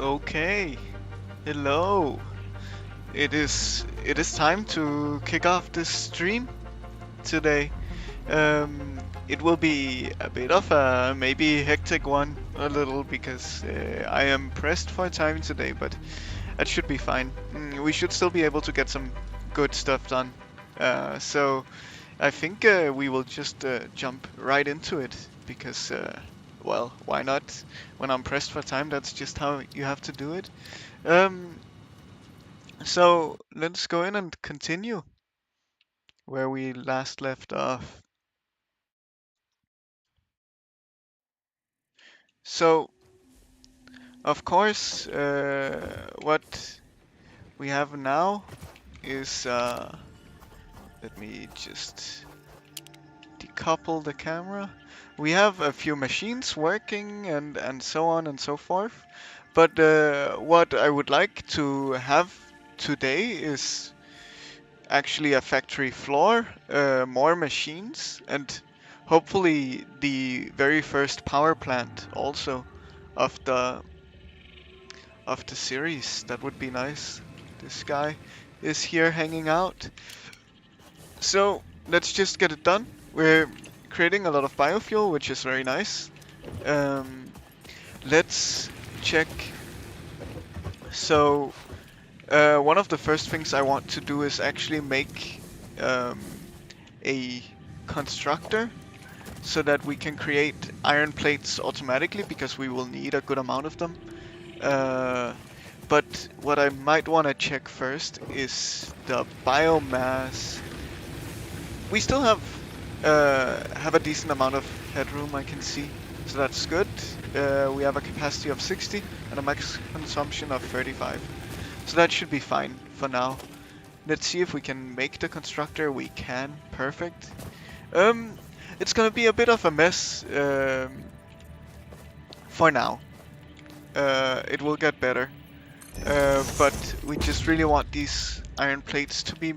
Okay, hello. It is time to kick off this stream today. It will be a bit of a maybe hectic one, a little because I am pressed for time today, but that should be fine. We should still be able to get some good stuff done. So I think we will just jump right into it because, well, why not? When I'm pressed for time, that's just how you have to do it. Um, so let's go in and continue where we last left off. So, of course, what we have now is, let me just decouple the camera. We have a few machines working and so on and so forth. But what I would like to have today is actually a factory floor, more machines, and hopefully the very first power plant also of the series. That would be nice. This guy is here hanging out. So let's just get it done. We're creating a lot of biofuel, which is very nice. Um, let's check. So one of the first things I want to do is actually make um, a constructor so that we can create iron plates automatically because we will need a good amount of them. But what I might want to check first is the biomass. We still have a decent amount of headroom, I can see, so that's good. We have a capacity of 60 and a max consumption of 35, so that should be fine for now. Let's see if we can make the constructor. We can. Perfect. Um, it's gonna be a bit of a mess for now. It will get better. But we just really want these iron plates to be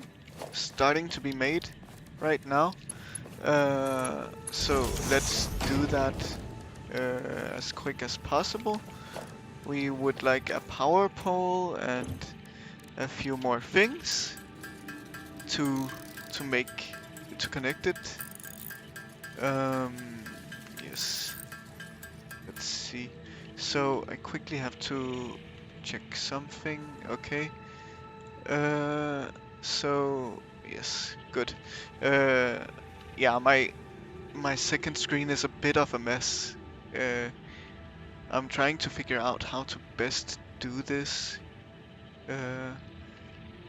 starting to be made right now. So let's do that as quick as possible. We would like a power pole and a few more things to make to connect it. Yes. Let's see. So I quickly have to check something. Okay. So yes, good. Uh, yeah, my second screen is a bit of a mess. Uh, I'm trying to figure out how to best do this. Uh,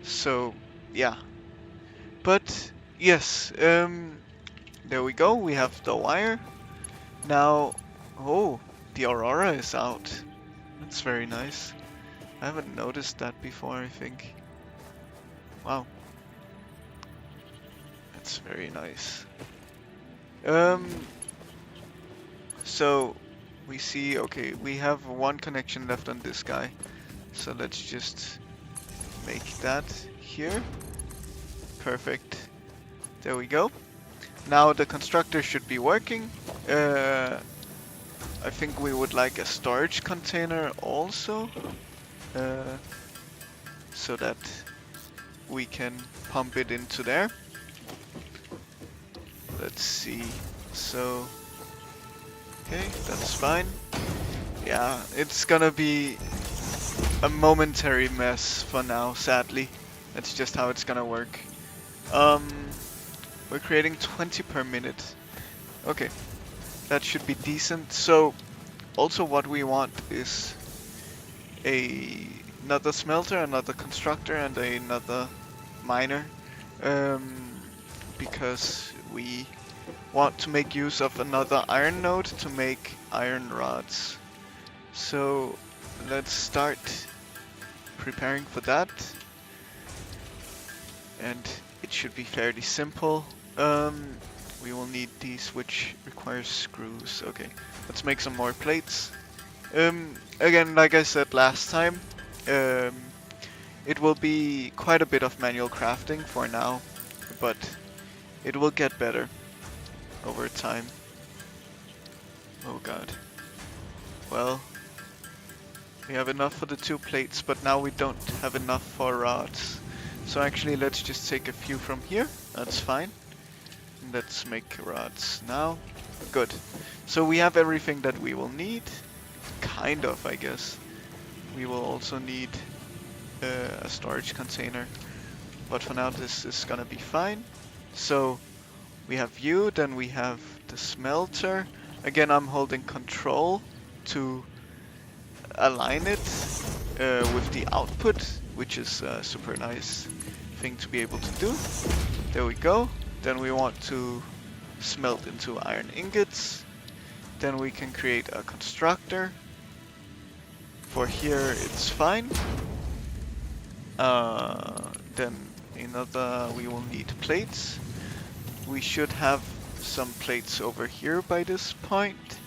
so yeah, but yes, there we go. We have the wire now. Oh, the aurora is out. That's very nice. I haven't noticed that before, I think. Wow, that's very nice. Um, so we see, okay, we have one connection left on this guy. So let's just make that here. Perfect. There we go. Now the constructor should be working. I think we would like a storage container also. Uh, so that we can pump it into there. Let's see. So, okay, that's fine. Yeah, it's gonna be a momentary mess for now, sadly. That's just how it's gonna work. We're creating 20 per minute. Okay, that should be decent. So, also what we want is another smelter, another constructor, and another miner. Because we want to make use of another iron node to make iron rods. So let's start preparing for that. And it should be fairly simple. We will need these, which requires screws. Okay, let's make some more plates. Again, like I said last time, it will be quite a bit of manual crafting for now, but it will get better over time. Oh god. Well, We have enough for the 2 plates, but now we don't have enough for rods. So actually, let's just take a few from here. That's fine. Let's make rods now. Good. So we have everything that we will need. Kind of, I guess. We will also need a storage container. But for now, this is gonna be fine. So we have you, then we have the smelter. Again, I'm holding control to align it with the output, which is a super nice thing to be able to do. There we go. Then we want to smelt into iron ingots. Then we can create a constructor. For here, it's fine. Then another, we will need plates. We should have some plates over here by this point.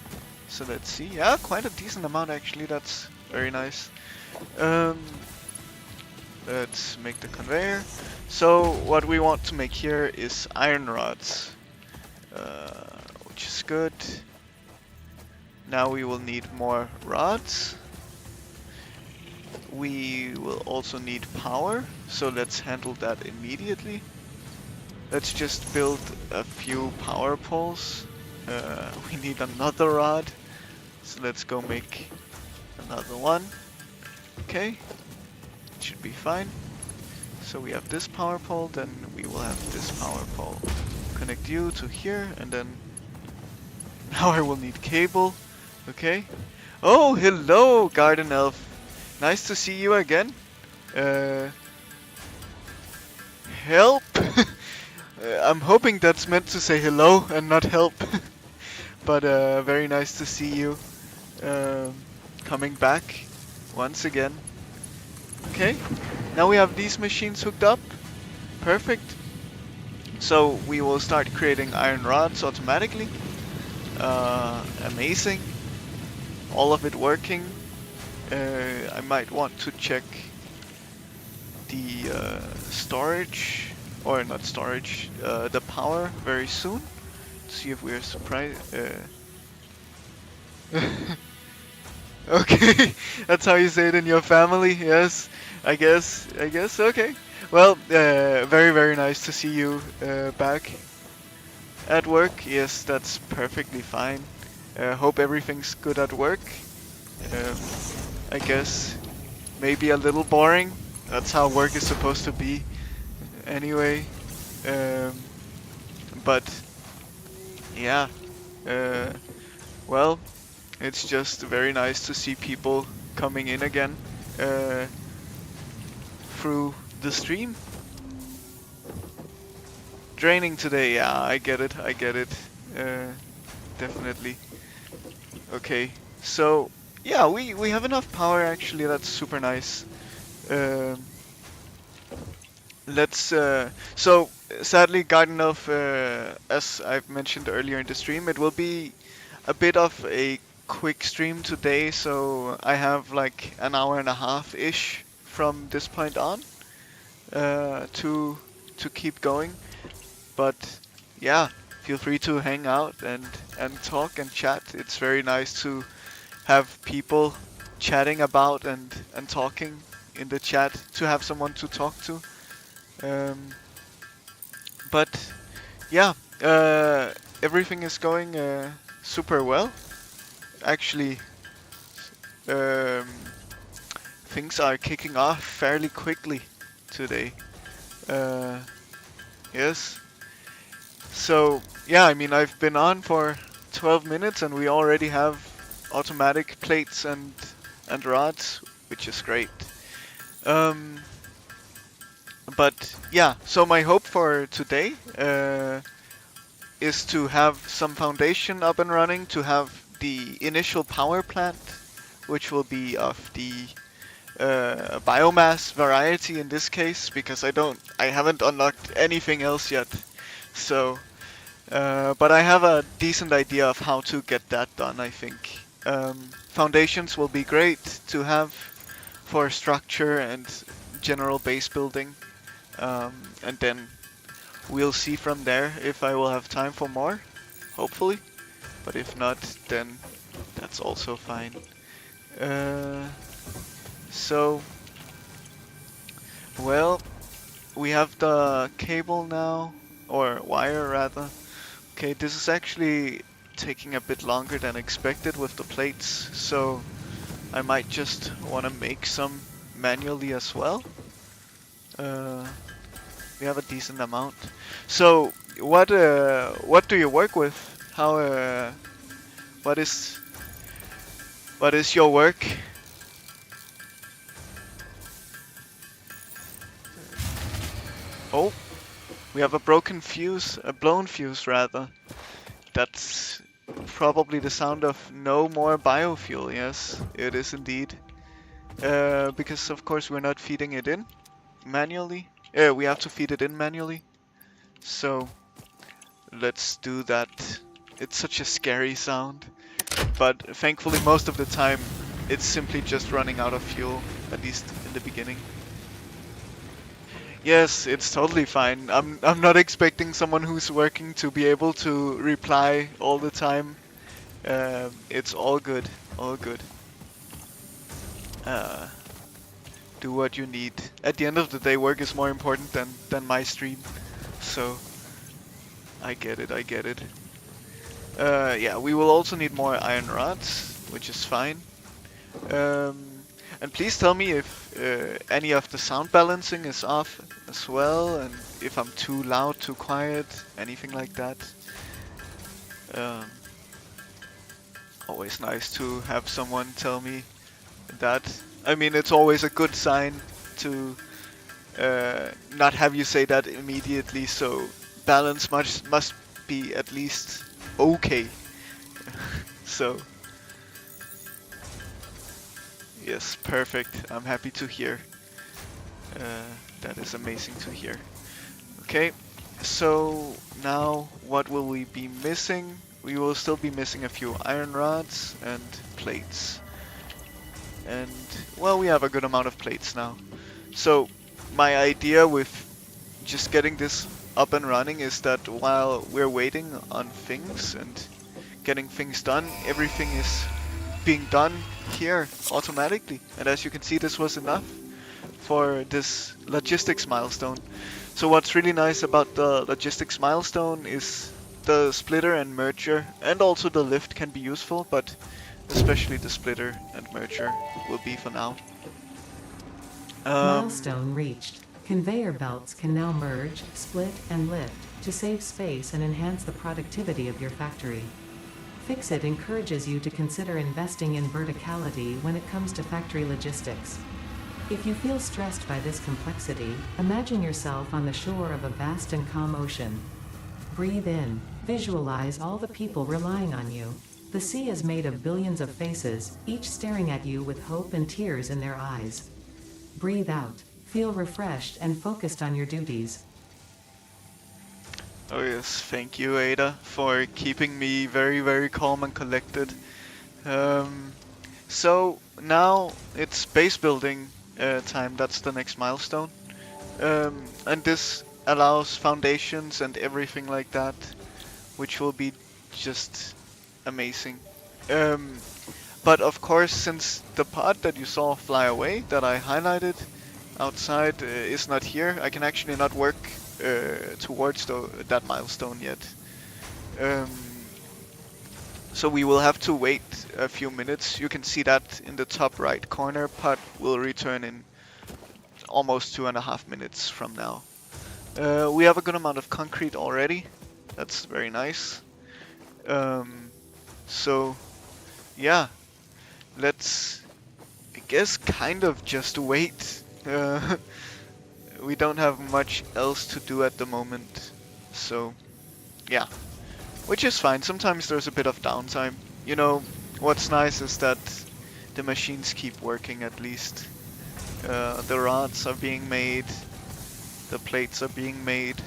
So let's see. Yeah, quite a decent amount actually. That's very nice. Let's make the conveyor. So what we want to make here is iron rods, which is good. Now we will need more rods. We will also need power, so let's handle that immediately. Let's just build a few power poles. We need another rod, so let's go make another one. Okay, it should be fine. So we have this power pole, then we will have this power pole. Connect you to here, and then now I will need cable. Okay. Oh, hello, garden elf. Nice to see you again. Help! I'm hoping that's meant to say hello and not help. But very nice to see you coming back once again. Okay, now we have these machines hooked up. Perfect. So we will start creating iron rods automatically. Amazing. All of it working. I might want to check the storage, or not storage, the power very soon. See if we're surprised. Okay, that's how you say it in your family. Yes, I guess. Okay. Well, very very nice to see you back at work. Yes, that's perfectly fine. Hope everything's good at work. I guess maybe a little boring. That's how work is supposed to be anyway. But yeah, well, it's just very nice to see people coming in again through the stream. Draining today, yeah, I get it, definitely. Okay, so yeah, we have enough power actually, that's super nice. So sadly, Garden of, as I've mentioned earlier in the stream, it will be a bit of a quick stream today, so I have like an hour and a half-ish from this point on to keep going. But yeah, feel free to hang out and talk and chat. It's very nice to have people chatting about and talking in the chat, to have someone to talk to. But yeah, everything is going super well. Actually, things are kicking off fairly quickly today. Yes. So yeah, I mean, I've been on for 12 minutes and we already have automatic plates and rods, which is great. But yeah, so my hope for today is to have some foundation up and running, to have the initial power plant, which will be of the biomass variety in this case, because I haven't unlocked anything else yet. So, but I have a decent idea of how to get that done, I think. Foundations will be great to have for structure and general base building. And then we'll see from there if I will have time for more, hopefully. But if not, then that's also fine. So, well, we have the cable now, or wire rather. Okay, this is actually taking a bit longer than expected with the plates, so I might just want to make some manually as well. Uh, we have a decent amount. So, what do you work with? How what is your work? Oh, we have a broken fuse, a blown fuse rather. That's probably the sound of no more biofuel. Yes, it is indeed. Because of course we're not feeding it in manually. We have to feed it in manually. So let's do that. It's such a scary sound, but thankfully most of the time it's simply just running out of fuel, at least in the beginning. Yes, it's totally fine. I'm not expecting someone who's working to be able to reply all the time. It's all good, all good. Uh, do what you need. At the end of the day, work is more important than my stream. So I get it, I get it. Yeah, we will also need more iron rods, which is fine. And please tell me if any of the sound balancing is off as well, and if I'm too loud, too quiet, anything like that. Um, Always nice to have someone tell me that. I mean, it's always a good sign to not have you say that immediately, so balance must be at least okay. So, yes, perfect. I'm happy to hear. That is amazing to hear. Okay, so now what will we be missing? We will still be missing a few iron rods and plates. And, well, we have a good amount of plates now. So, my idea with just getting this up and running is that while we're waiting on things and getting things done, everything is being done here automatically. And as you can see, this was enough for this logistics milestone. So what's really nice about the logistics milestone is the splitter and merger, and also the lift can be useful, but especially the splitter and merger will be for now. Milestone reached. Conveyor belts can now merge, split, and lift to save space and enhance the productivity of your factory. Fixit encourages you to consider investing in verticality when it comes to factory logistics. If you feel stressed by this complexity, imagine yourself on the shore of a vast and calm ocean. Breathe in. Visualize all the people relying on you. The sea is made of billions of faces, each staring at you with hope and tears in their eyes. Breathe out. Feel refreshed and focused on your duties. Oh yes, thank you Ada for keeping me very, very calm and collected. So now it's base building time, that's the next milestone. And this allows foundations and everything like that, which will be just amazing. But of course, since the pod that you saw fly away, that I highlighted outside, is not here, I can actually not work towards that milestone yet. So we will have to wait a few minutes. You can see that in the top right corner. Pod will return in almost 2.5 minutes from now. We have a good amount of concrete already. That's very nice. So yeah, let's, I guess, kind of just wait. We don't have much else to do at the moment, so yeah, which is fine. Sometimes there's a bit of downtime. You know, what's nice is that the machines keep working at least. The rods are being made, the plates are being made.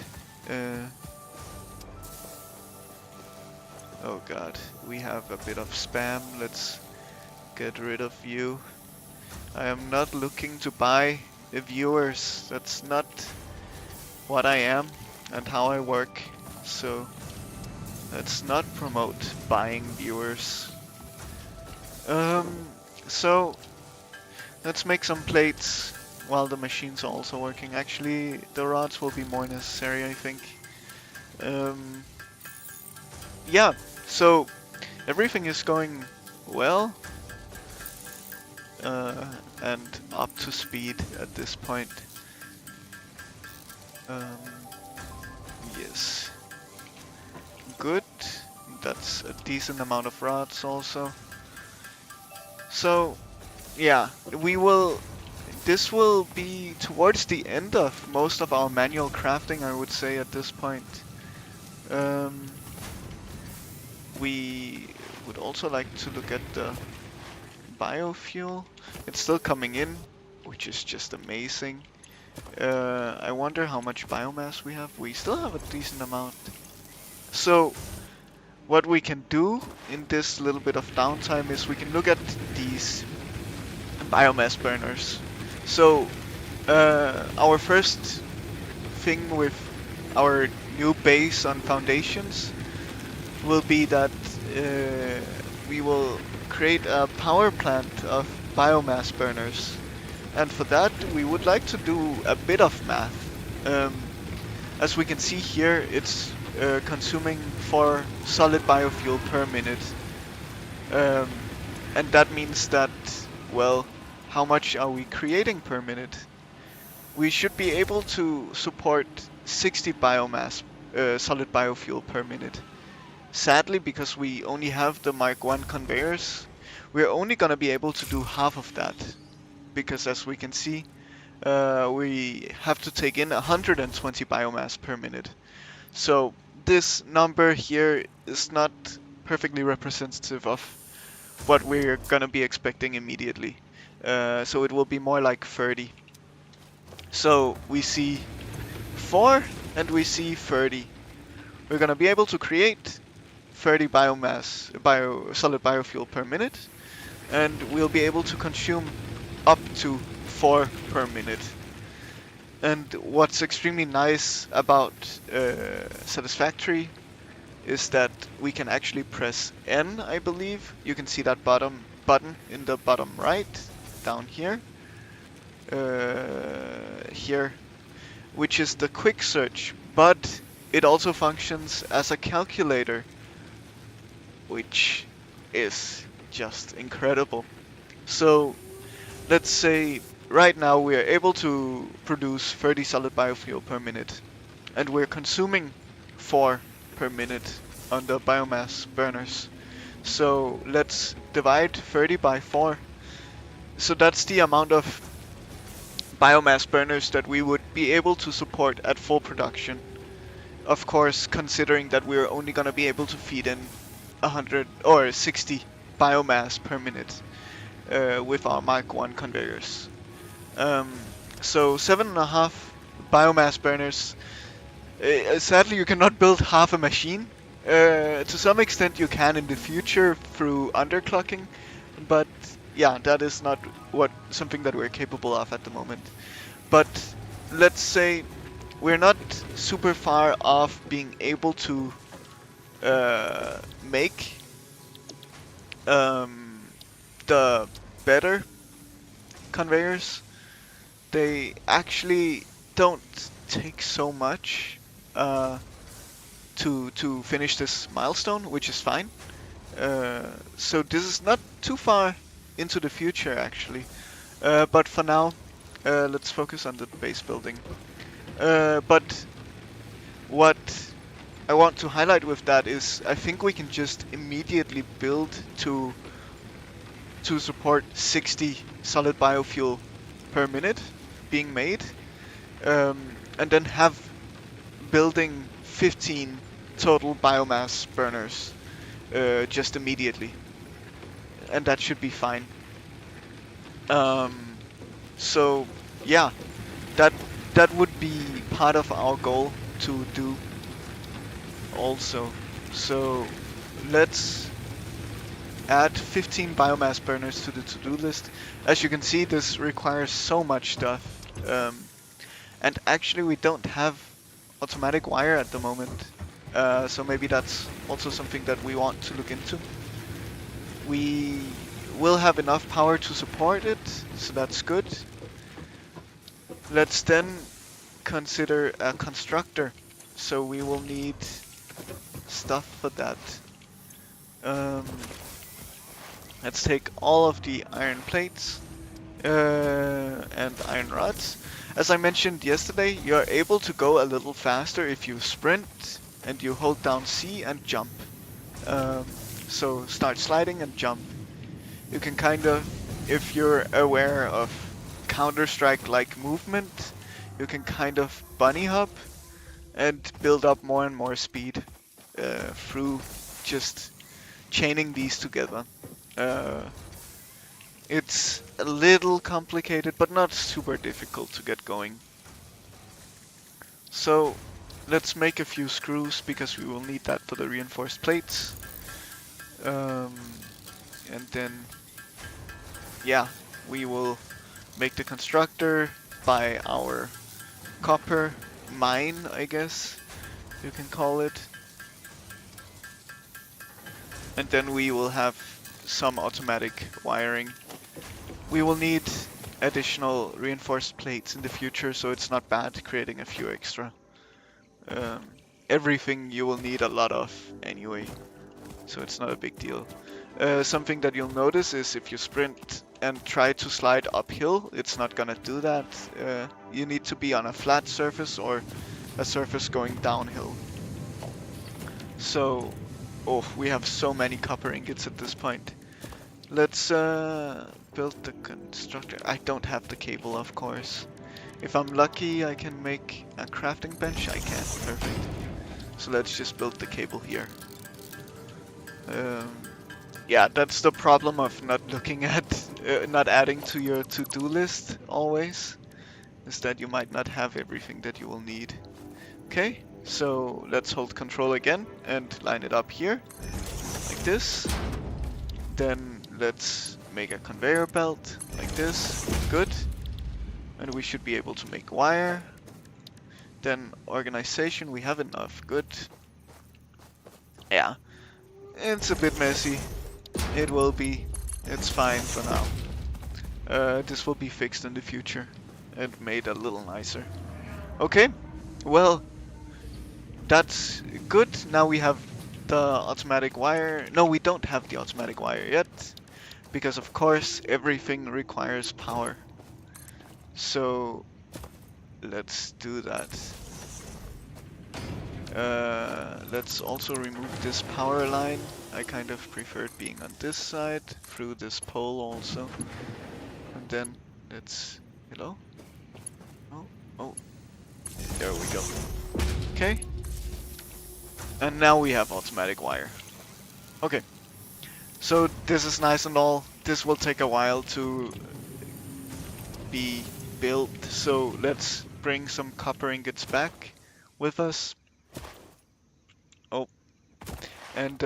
Oh god, we have a bit of spam. Let's get rid of you. I am not looking to buy the viewers. That's not what I am and how I work. So let's not promote buying viewers. So Let's make some plates while the machine's also working. Actually, the rods will be more necessary, I think. Um, yeah, so everything is going well uh, and up to speed at this point. Um, yes, good. That's a decent amount of rods also. So, yeah, we will. This will be towards the end of most of our manual crafting, I would say, at this point. Um, we would also like to look at the biofuel. It's still coming in, which is just amazing. I wonder how much biomass we have. We still have a decent amount. So, what we can do in this little bit of downtime is we can look at these biomass burners. So, our first thing with our new base on foundations will be that we will create a power plant of biomass burners. And for that, we would like to do a bit of math. As we can see here, it's consuming 4 solid biofuel per minute. Um, and that means that, well, how much are we creating per minute? We should be able to support 60 biomass, solid biofuel per minute. Sadly, because we only have the Mark 1 conveyors, we're only gonna be able to do half of that. Because as we can see, we have to take in 120 biomass per minute. So this number here is not perfectly representative of what we're gonna be expecting immediately. So it will be more like 30. So we see 4 and we see 30. We're gonna be able to create 30 solid biofuel per minute, and we'll be able to consume up to 4 per minute. And what's extremely nice about Satisfactory is that we can actually press N, I believe. You can see that bottom button in the bottom right, down here. Here, which is the quick search, but it also functions as a calculator, which is just incredible. So let's say right now we are able to produce 30 solid biofuel per minute, and we're consuming 4 per minute on the biomass burners. So let's divide 30 by 4. So that's the amount of biomass burners that we would be able to support at full production. Of course, considering that we're only going to be able to feed in 100 or 60 biomass per minute with our Mark 1 conveyors. So 7.5 biomass burners. Sadly, you cannot build half a machine. To some extent you can in the future through underclocking, but yeah, that is not something that we're capable of at the moment. But let's say we're not super far off being able to make the better conveyors. They actually don't take so much to finish this milestone, which is fine. So this is not too far into the future actually. But for now, let's focus on the base building. But what I want to highlight with that is I think we can just immediately build to support 60 solid biofuel per minute being made, and then have building 15 total biomass burners just immediately, and that should be fine. So yeah, that would be part of our goal to do also. So let's add 15 biomass burners to the to-do list. As you can see, this requires so much stuff. And actually we don't have automatic wire at the moment. So maybe that's also something that we want to look into. We will have enough power to support it, so that's good. Let's then consider a constructor. So we will need stuff for that. Um, let's take all of the iron plates and iron rods. As I mentioned yesterday, you're able to go a little faster if you sprint and you hold down C and jump. Um, so start sliding and jump. You can kind of, if you're aware of Counter-Strike-like movement, you can kind of bunny hop and build up more and more speed through just chaining these together. It's a little complicated, but not super difficult to get going. So let's make a few screws because we will need that for the reinforced plates. And then, yeah, we will make the constructor by our copper mine, I guess you can call it. And then we will have some automatic wiring. We will need additional reinforced plates in the future, so it's not bad creating a few extra. Everything you will need a lot of anyway, so it's not a big deal. Something that you'll notice is if you sprint and try to slide uphill, it's not gonna do that. You need to be on a flat surface or a surface going downhill. So, oh, we have so many copper ingots at this point. Let's build the constructor. I don't have the cable, of course. If I'm lucky, I can make a crafting bench. I can. Perfect. So let's just build the cable here. Yeah, that's the problem of not looking at, not adding to your to-do list always, is that you might not have everything that you will need. Okay, so let's hold control again and line it up here, like this. Then let's make a conveyor belt, like this. Good. And we should be able to make wire. Then organization, we have enough. Good. Yeah. It's a bit messy. It will be. It's fine for now. This will be fixed in the future and made a little nicer. Okay, well, that's good. Now we have the automatic wire. No, we don't have the automatic wire yet, because of course everything requires power. So let's do that. Let's also remove this power line. I kind of prefer it being on this side, through this pole also. And then let's, hello? Oh, there we go. Okay. And now we have automatic wire. Okay. So this is nice and all. This will take a while to be built. So let's bring some copper ingots back with us. Oh. And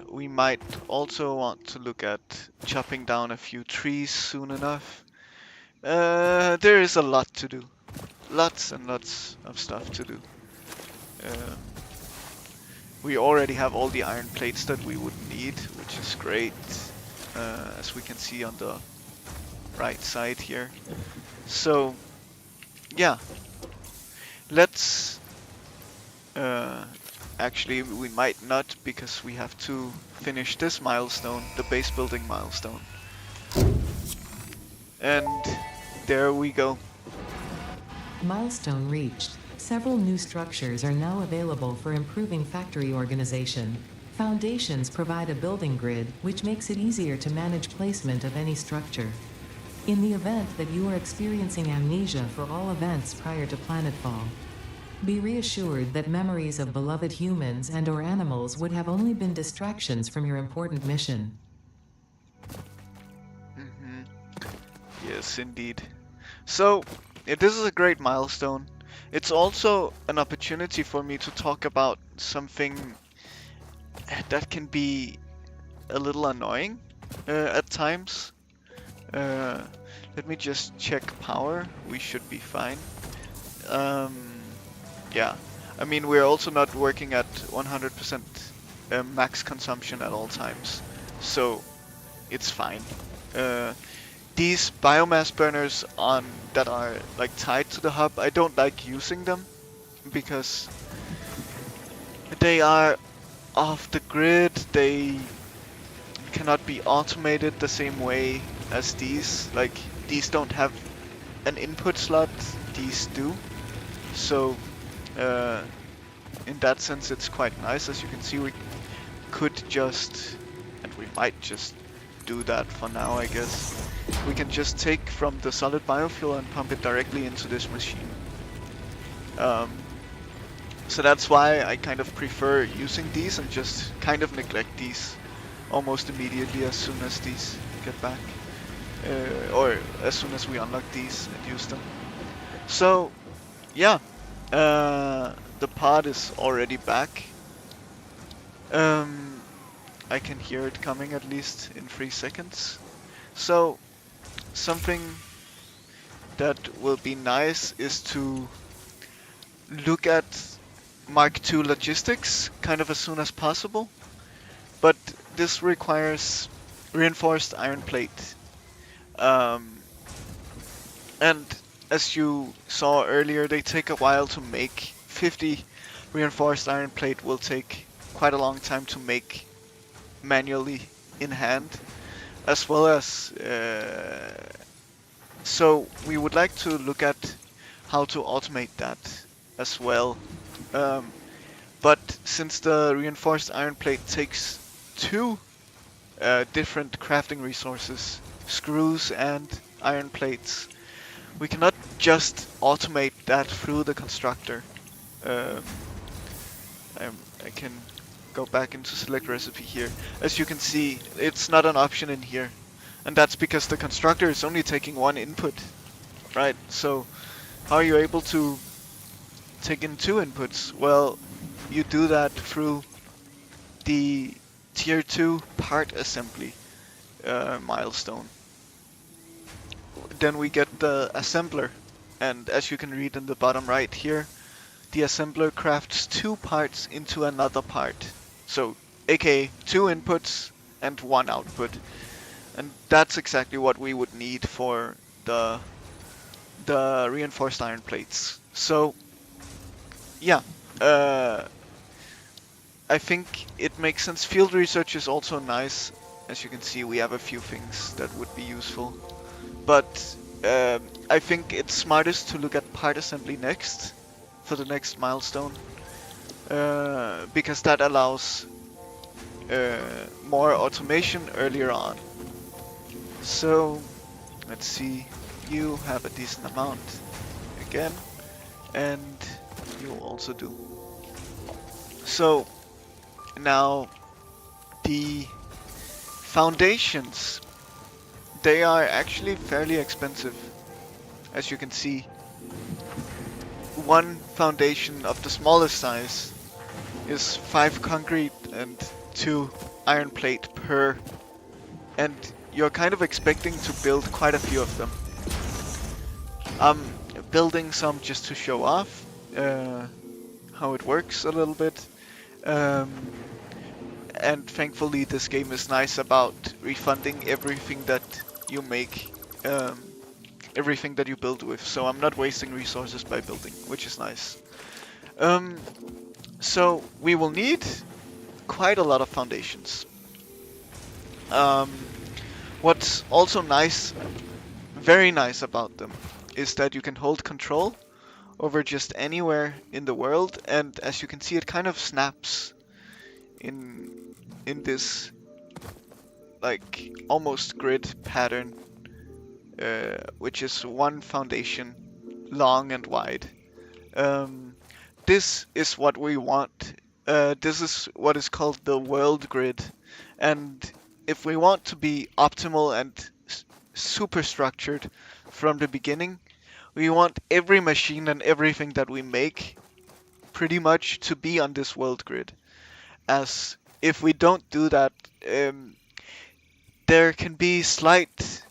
we might also want to look at chopping down a few trees soon enough. There is a lot to do. Lots and lots of stuff to do. We already have all the iron plates that we would need, which is great, as we can see on the right side here. So, yeah, let's, actually we might not, because we have to finish this milestone, the base building milestone. And there we go. Milestone reached. Several new structures are now available for improving factory organization. Foundations provide a building grid, which makes it easier to manage placement of any structure. In the event that you are experiencing amnesia for all events prior to planetfall, be reassured that memories of beloved humans and/or animals would have only been distractions from your important mission. Yes, indeed. So, this is a great milestone. It's also an opportunity for me to talk about something that can be a little annoying at times. Let me just check power. We should be fine. Yeah, I mean, we're also not working at 100% max consumption at all times. So it's fine. Uh, these biomass burners on that are like tied to the hub, I don't like using them because they are off the grid. They cannot be automated the same way as these. Like these don't have an input slot, these do. So uh, in that sense, it's quite nice. As you can see, we could just, and we might just do that for now, I guess. We can just take from the solid biofuel and pump it directly into this machine. Um, so that's why I kind of prefer using these and just kind of neglect these almost immediately as soon as these get back. Or as soon as we unlock these and use them. So, yeah. The pod is already back. I can hear it coming at least in 3 seconds. So, something that will be nice is to look at Mark II logistics kind of as soon as possible. But this requires reinforced iron plate. And as you saw earlier, they take a while to make. 50 reinforced iron plate will take quite a long time to make manually in hand, as well as so we would like to look at how to automate that as well. But since the reinforced iron plate takes two different crafting resources, screws and iron plates, we cannot just automate that through the constructor. I can go back into select recipe here. As you can see, it's not an option in here. And that's because the constructor is only taking one input, right? So how are you able to take in two inputs? Well, you do that through the tier 2 part assembly milestone. Then we get the assembler, and as you can read in the bottom right here, the assembler crafts two parts into another part. So, aka two inputs and one output. And that's exactly what we would need for the reinforced iron plates. So, yeah, I think it makes sense. Field research is also nice. As you can see, we have a few things that would be useful. But I think it's smartest to look at part assembly next, for the next milestone, because that allows more automation earlier on. So, let's see, you have a decent amount again, and you also do. So, now the foundations, they are actually fairly expensive. As you can see, one foundation of the smallest size is 5 concrete and 2 iron plate per, and you're kind of expecting to build quite a few of them. I'm building some just to show off how it works a little bit. And thankfully this game is nice about refunding everything that you make, everything that you build with, so I'm not wasting resources by building, which is nice. So we will need quite a lot of foundations. What's also nice, very nice about them, is that you can hold control over just anywhere in the world, and as you can see, it kind of snaps in this like almost grid pattern, which is one foundation long and wide. This is what we want. This is what is called the world grid, and if we want to be optimal and super structured from the beginning, we want every machine and everything that we make pretty much to be on this world grid. As if we don't do that, there can be slight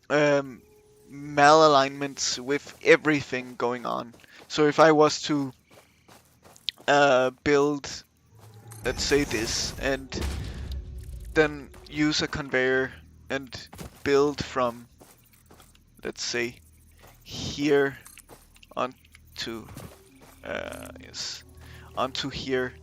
malalignments with everything going on. So if I was to build, let's say this, and then use a conveyor and build from, let's say, here onto, yes, onto here,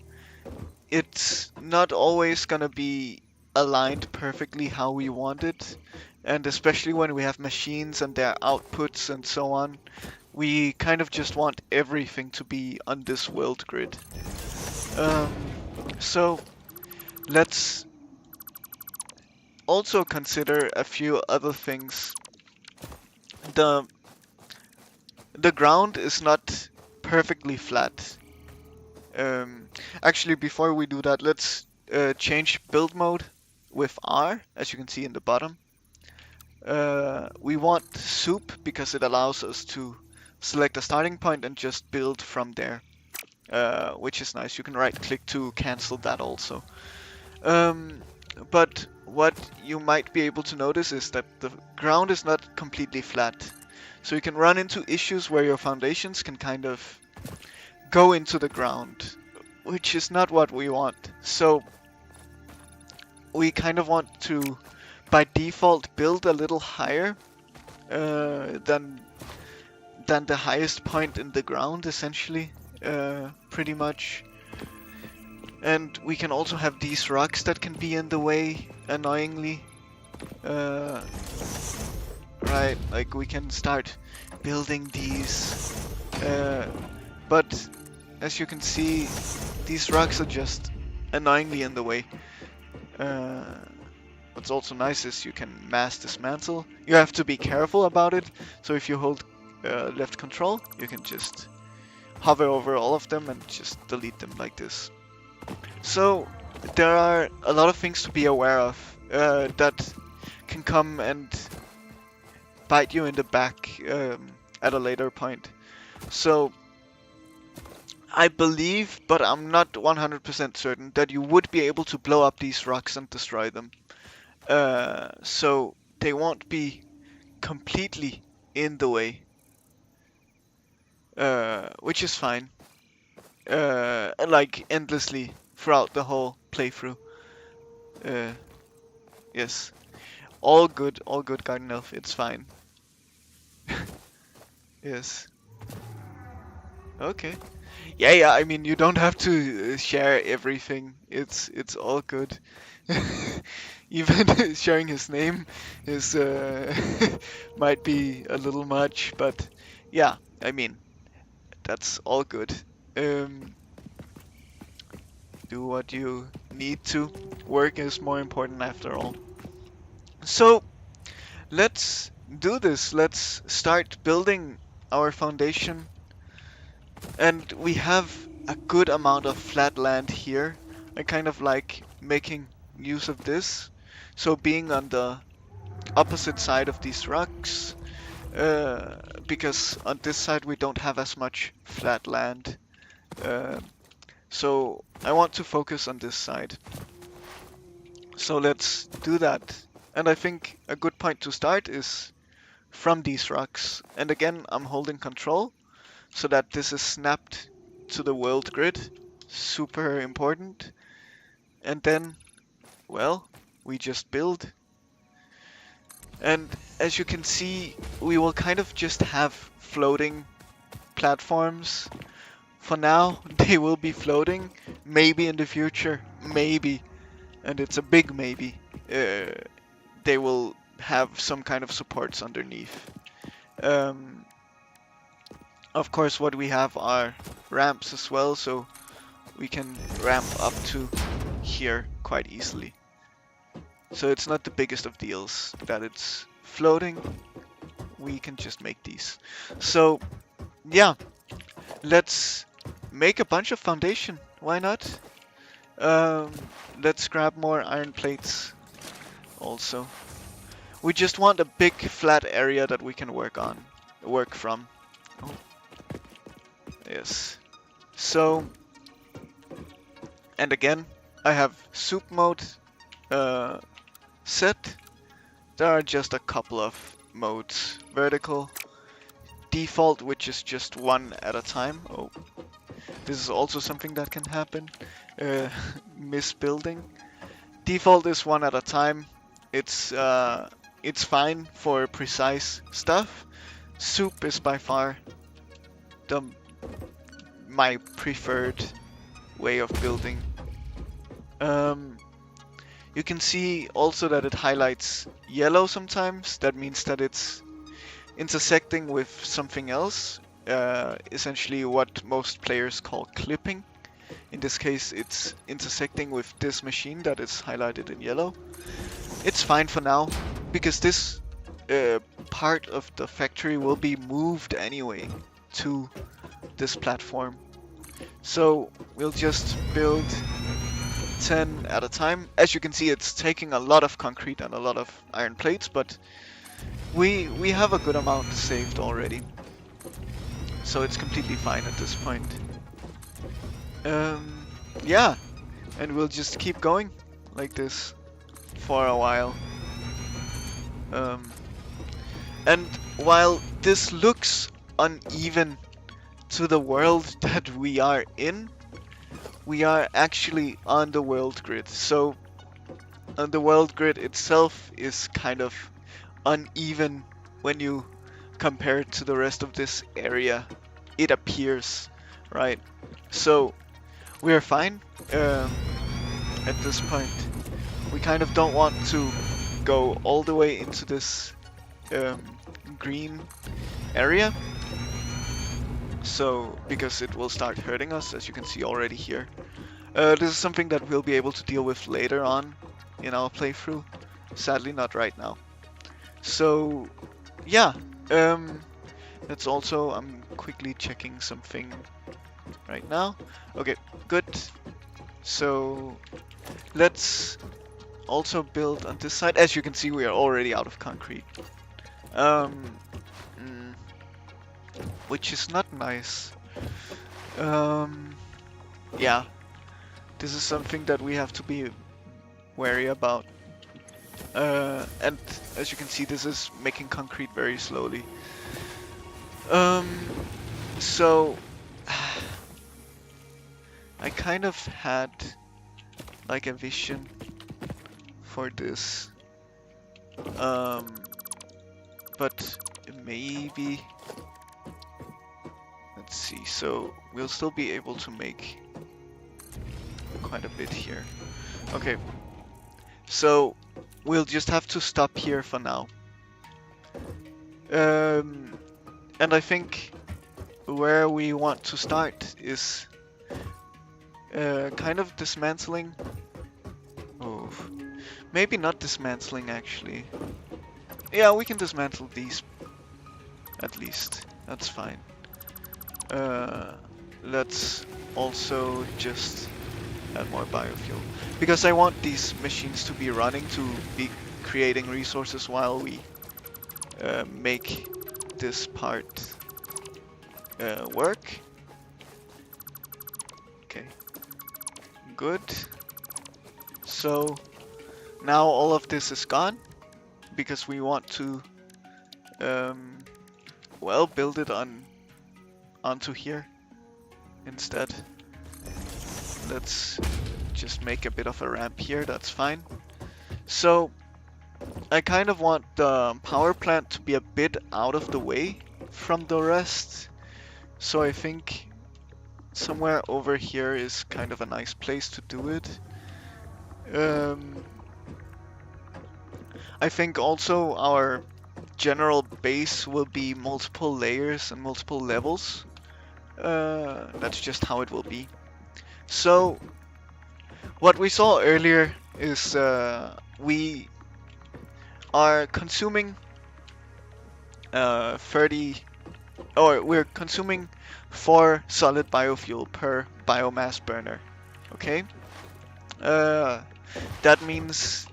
it's not always gonna be aligned perfectly how we want it. And especially when we have machines and their outputs and so on, we kind of just want everything to be on this world grid. Um, so let's also consider a few other things. The the ground is not perfectly flat. Um, Actually, before we do that, let's change build mode with R, as you can see in the bottom. We want soup because it allows us to select a starting point and just build from there, which is nice. You can right click to cancel that also. Um, but what you might be able to notice is that the ground is not completely flat. So you can run into issues where your foundations can kind of go into the ground, which is not what we want. So we kind of want to, by default, build a little higher than the highest point in the ground, essentially, pretty much. And we can also have these rocks that can be in the way, annoyingly. Right, like we can start building these. But as you can see, these rocks are just annoyingly in the way. What's also nice is you can mass dismantle. You have to be careful about it. So if you hold left control, you can just hover over all of them and just delete them like this. So there are a lot of things to be aware of that can come and bite you in the back at a later point. So I believe, but I'm not 100% certain, that you would be able to blow up these rocks and destroy them. So they won't be completely in the way, which is fine. Like endlessly throughout the whole playthrough. Yes, all good, Garden Elf. It's fine. Yes. Okay. Yeah. I mean, you don't have to share everything. It's all good. Even sharing his name is might be a little much, but yeah, I mean, that's all good. Um, do what you need to. Work is more important after all. So let's do this. Let's start building our foundation. And we have a good amount of flat land here. I kind of like making use of this. So being on the opposite side of these rocks, because on this side we don't have as much flat land. Uh, so I want to focus on this side. So let's do that. And I think a good point to start is from these rocks. And again, I'm holding control so that this is snapped to the world grid. Super important. And then, well, we just build. And as you can see, we will kind of just have floating platforms. For now, they will be floating. Maybe in the future, maybe, and it's a big maybe, they will have some kind of supports underneath. Of course, what we have are ramps as well, so we can ramp up to here quite easily. So it's not the biggest of deals that it's floating. We can just make these. So yeah, let's make a bunch of foundation. Why not? Let's grab more iron plates also. We just want a big flat area that we can work from. Oh. Yes. So, and again, I have soup mode set. There are just a couple of modes. Vertical, default, which is just one at a time. Oh, this is also something that can happen. Misbuilding. Default is one at a time. It's it's fine for precise stuff. Soup is by far the my preferred way of building. Um, you can see also that it highlights yellow sometimes. That means that it's intersecting with something else. Essentially what most players call clipping. In this case, it's intersecting with this machine that is highlighted in yellow. It's fine for now, because this part of the factory will be moved anyway to this platform. So we'll just build 10 at a time. As you can see, it's taking a lot of concrete and a lot of iron plates, but we have a good amount saved already. So it's completely fine at this point. Yeah, and we'll just keep going like this for a while. And while this looks uneven to the world that we are in, we are actually on the world grid. So the world grid itself is kind of uneven when you compare it to the rest of this area. It appears, right? So we are fine at this point. We kind of don't want to go all the way into this green area. So, because it will start hurting us, as you can see already here. This is something that we'll be able to deal with later on in our playthrough. Sadly, not right now. So, yeah. That's also, I'm quickly checking something right now. Okay, good. So, let's also build on this side. As you can see, we are already out of concrete. Which is not nice. Yeah, this is something that we have to be wary about. And as you can see, this is making concrete very slowly. So I kind of had like a vision for this. But maybe, let's see, so we'll still be able to make quite a bit here. Okay, so we'll just have to stop here for now. And I think where we want to start is kind of dismantling. Oh, maybe not dismantling actually. Yeah, we can dismantle these at least. That's fine. Let's also just add more biofuel, because I want these machines to be running, to be creating resources while we make this part work. Okay, good. So now all of this is gone, because we want to well, build it onto here instead. Let's just make a bit of a ramp here, that's fine. So I kind of want the power plant to be a bit out of the way from the rest. So I think somewhere over here is kind of a nice place to do it. I think also our general base will be multiple layers and multiple levels. That's just how it will be. So what we saw earlier is we are consuming we're consuming 4 solid biofuel per biomass burner. Okay, that means,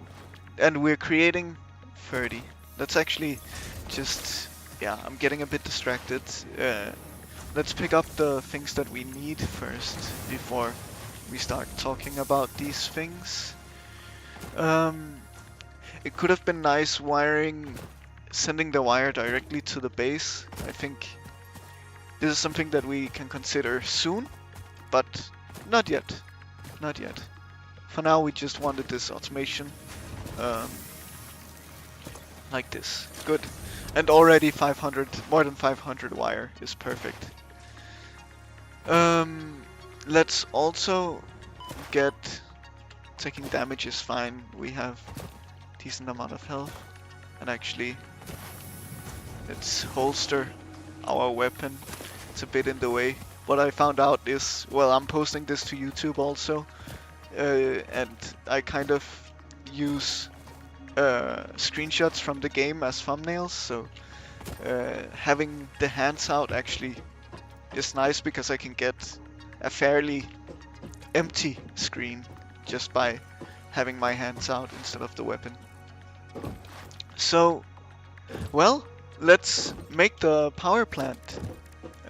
and we're creating 30. That's actually just, yeah, I'm getting a bit distracted. Let's pick up the things that we need first before we start talking about these things. It could have been nice sending the wire directly to the base. I think this is something that we can consider soon, but not yet. Not yet. For now, we just wanted this automation. like this. Good. And already 500, more than 500 wire is perfect. Let's also get taking damage is fine. We have decent amount of health. And actually, let's holster our weapon. It's a bit in the way. What I found out is, well, I'm posting this to YouTube also, and I kind of use screenshots from the game as thumbnails, so having the hands out actually is nice because I can get a fairly empty screen just by having my hands out instead of the weapon. So, well, let's make the power plant.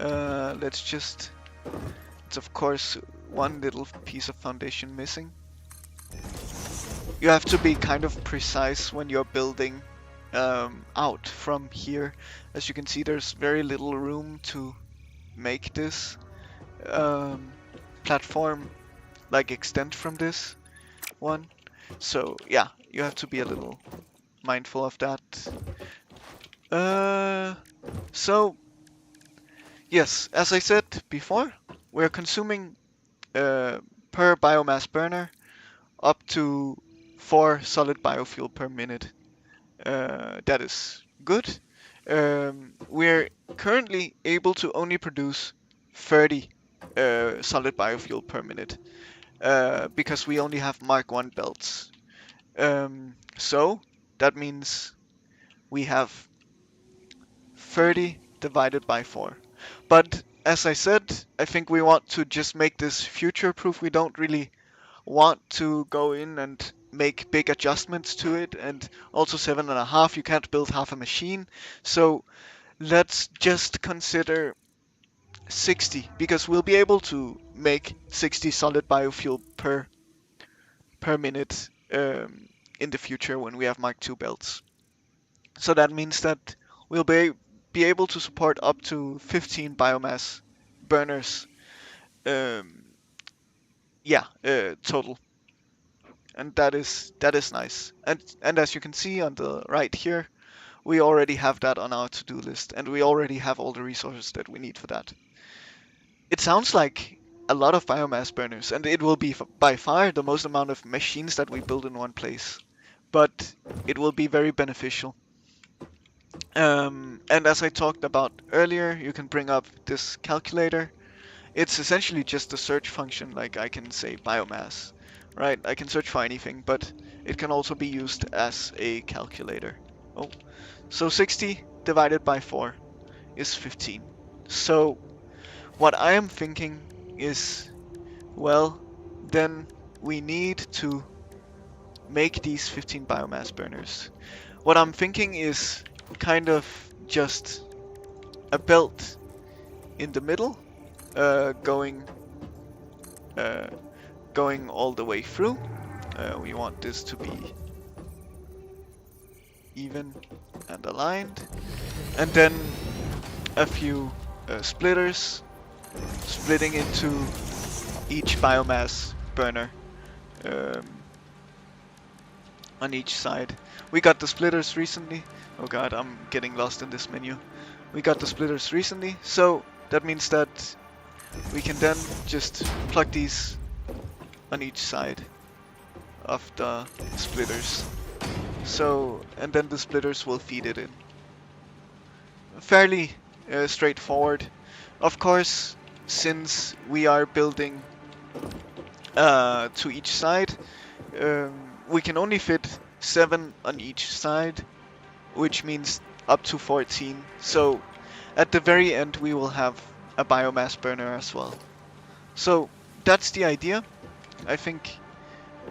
It's of course one little piece of foundation missing. You have to be kind of precise when you're building out from here. As you can see, there's very little room to make this platform like extend from this one. So yeah, you have to be a little mindful of that. So yes, as I said before, we're consuming per biomass burner up to 4 solid biofuel per minute. That is good. We're currently able to only produce 30 solid biofuel per minute because we only have Mark 1 belts. So that means we have 30 divided by 4. But as I said, I think we want to just make this future-proof. We don't really want to go in and make big adjustments to it, and also 7.5, you can't build half a machine. So let's just consider 60, because we'll be able to make 60 solid biofuel per minute in the future when we have Mark II belts. So that means that we'll be able to support up to 15 biomass burners. Total. And that is nice. And as you can see on the right here, we already have that on our to-do list, and we already have all the resources that we need for that. It sounds like a lot of biomass burners, and it will be by far the most amount of machines that we build in one place. But it will be very beneficial. And as I talked about earlier, you can bring up this calculator. It's essentially just a search function, like I can say biomass, right? I can search for anything, but it can also be used as a calculator. Oh, so 60 divided by 4 is 15. So what I am thinking is, well, then we need to make these 15 biomass burners. What I'm thinking is kind of just a belt in the middle, going all the way through. We want this to be even and aligned, and then a few splitters splitting into each biomass burner on each side. We got the splitters recently. Oh god, I'm getting lost in this menu. We got the splitters recently, so that means that we can then just plug these on each side of the splitters. So, and then the splitters will feed it in. Fairly straightforward. Of course, since we are building to each side, we can only fit 7 on each side, which means up to 14. So at the very end we will have a biomass burner as well. So that's the idea. I think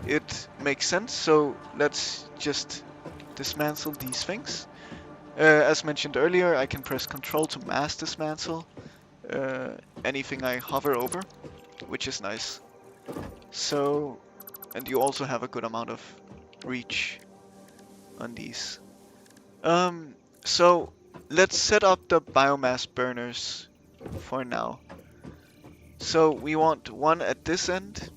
it makes sense. So let's just dismantle these things. As mentioned earlier, I can press Ctrl to mass dismantle anything I hover over, which is nice. So, and you also have a good amount of reach on these. So let's set up the biomass burners for now. So we want one at this end.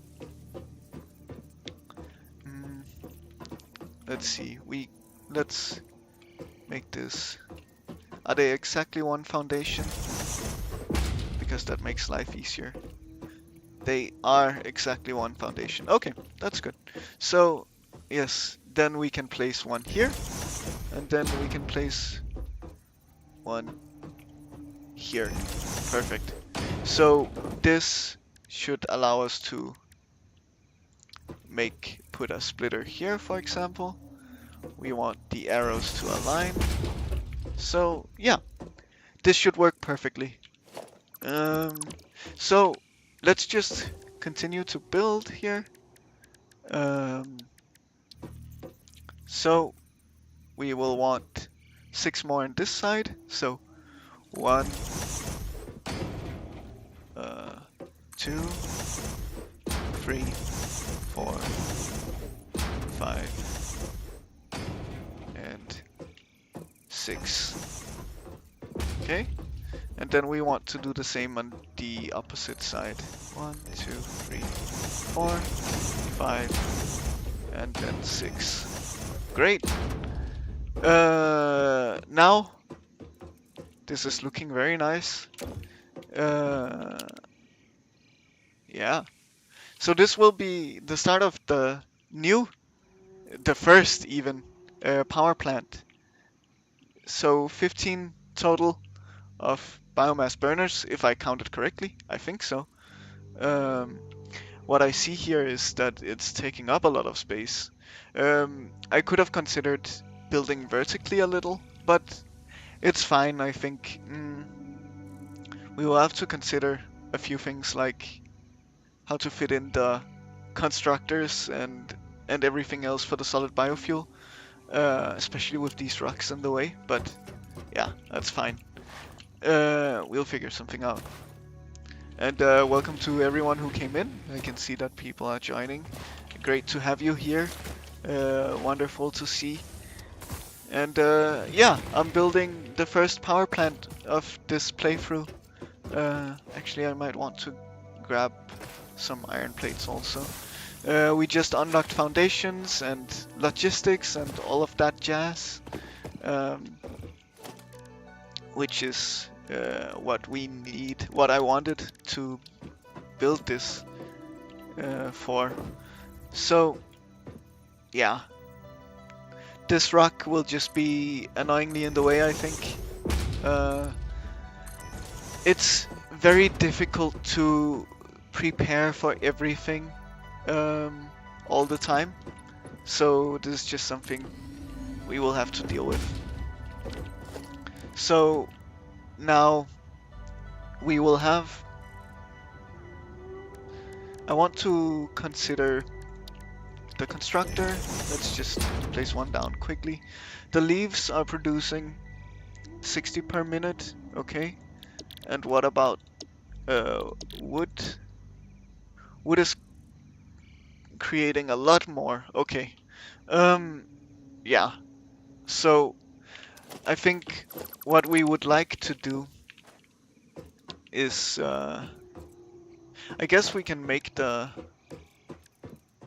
Let's see. Let's make this. Are they exactly one foundation? Because that makes life easier. They are exactly one foundation. Okay, that's good. So, yes, then we can place one here, and then we can place one here. Perfect. So this should allow us to put a splitter here, for example. We want the arrows to align. So yeah, this should work perfectly. So let's just continue to build here. So we will want 6 more on this side. So 1, 2, 3, 4, 5, and 6. Okay, and then we want to do the same on the opposite side. 1, 2, 3, 4, 5, and then 6. Great. Now this is looking very nice. Yeah. So this will be the start of the first even power plant. So 15 total of biomass burners, if I counted correctly. I think so. What I see here is that it's taking up a lot of space. I could have considered building vertically a little, but it's fine, I think. We will have to consider a few things like how to fit in the constructors and everything else for the solid biofuel, especially with these rocks in the way, but yeah, that's fine. We'll figure something out. And welcome to everyone who came in. I can see that people are joining. Great to have you here. Wonderful to see. And yeah, I'm building the first power plant of this playthrough. Actually, I might want to grab some iron plates also. We just unlocked foundations and logistics and all of that jazz, which is what we need, what I wanted to build this for. So yeah, this rock will just be annoyingly in the way, I think. It's very difficult to prepare for everything all the time, so this is just something we will have to deal with. So now we will have, I want to consider the constructor. Let's just place one down quickly. The leaves are producing 60 per minute, okay. And what about wood? Wood is creating a lot more, okay. Yeah, so I think what we would like to do is, I guess we can make the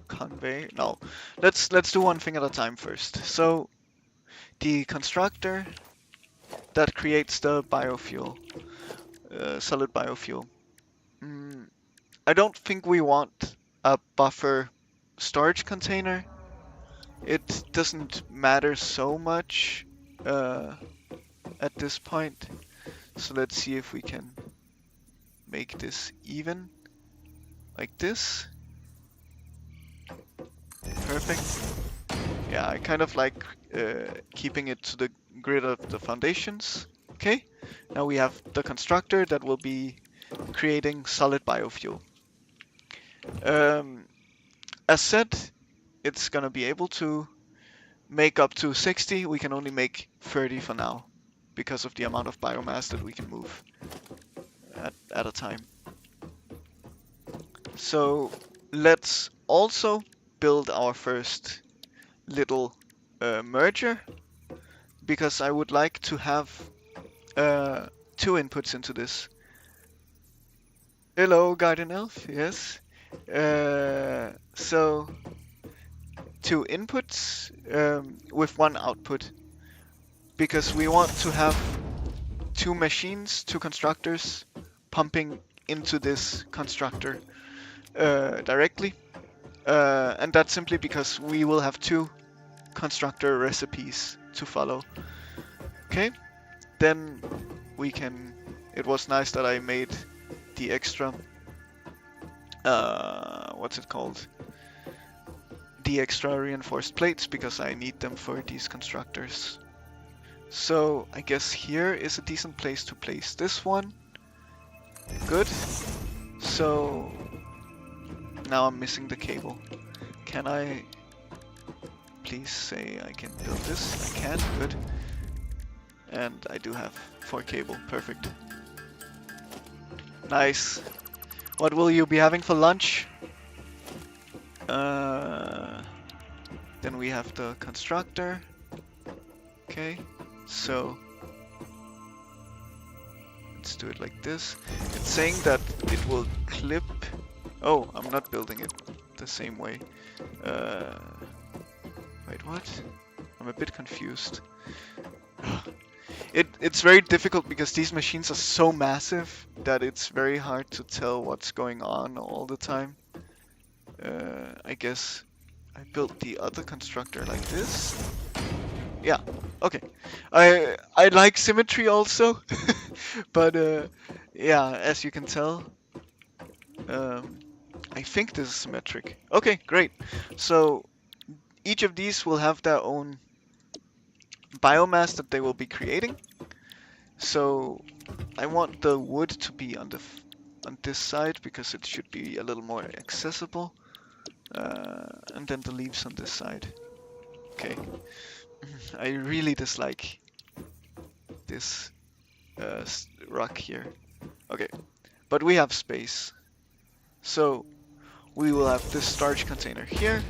conveyor. No, let's do one thing at a time first. So the constructor that creates the biofuel, solid biofuel. I don't think we want a buffer storage container. It doesn't matter so much at this point. So let's see if we can make this even, like this. Perfect. Yeah, I kind of like keeping it to the grid of the foundations. Okay, now we have the constructor that will be creating solid biofuel. As said, it's gonna be able to make up to 60. We can only make 30 for now because of the amount of biomass that we can move at a time. So let's also build our first little merger, because I would like to have 2 inputs into this. Hello, Guardian Elf, yes. So 2 inputs with 1 output. because we want to have two machines, two constructors, pumping into this constructor directly. And that's simply because we will have two constructor recipes to follow. Okay, then we can... It was nice that I made the extra... what's it called? The extra reinforced plates, because I need them for these constructors. So I guess here is a decent place to place this one. Good. So now I'm missing the cable. Can I please say I can build this? I can. Good. And I do have 4 cable. Perfect. Nice. What will you be having for lunch? Then we have the constructor. Okay, so let's do it like this. It's saying that it will clip. Oh, I'm not building it the same way. Wait, what? I'm a bit confused. It's very difficult because these machines are so massive that it's very hard to tell what's going on all the time. I guess I built the other constructor like this. Yeah, okay. I like symmetry also, but yeah, as you can tell, I think this is symmetric. Okay, great. So each of these will have their own biomass that they will be creating. So I want the wood to be on this side because it should be a little more accessible. And then the leaves on this side. Okay. I really dislike this rock here. Okay, but we have space. So we will have this storage container here,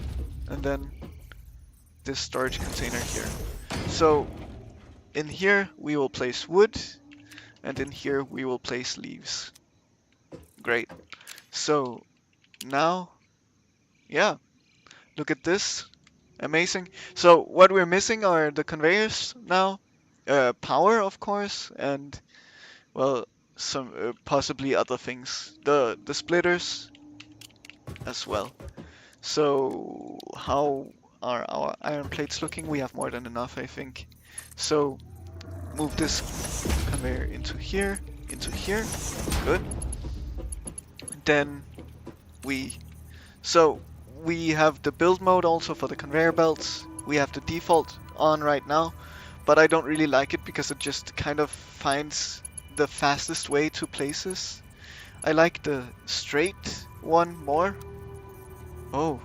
and then this storage container here. So in here we will place wood, and in here we will place leaves. Great. So now, yeah, look at this. Amazing. So what we're missing are the conveyors now, power of course, and well, some possibly other things. The splitters as well. So how are our iron plates looking? We have more than enough, I think. So move this conveyor into here, Good. Then we have the build mode also for the conveyor belts. We have the default on right now, but I don't really like it because it just kind of finds the fastest way to places. I like the straight one more. Oh.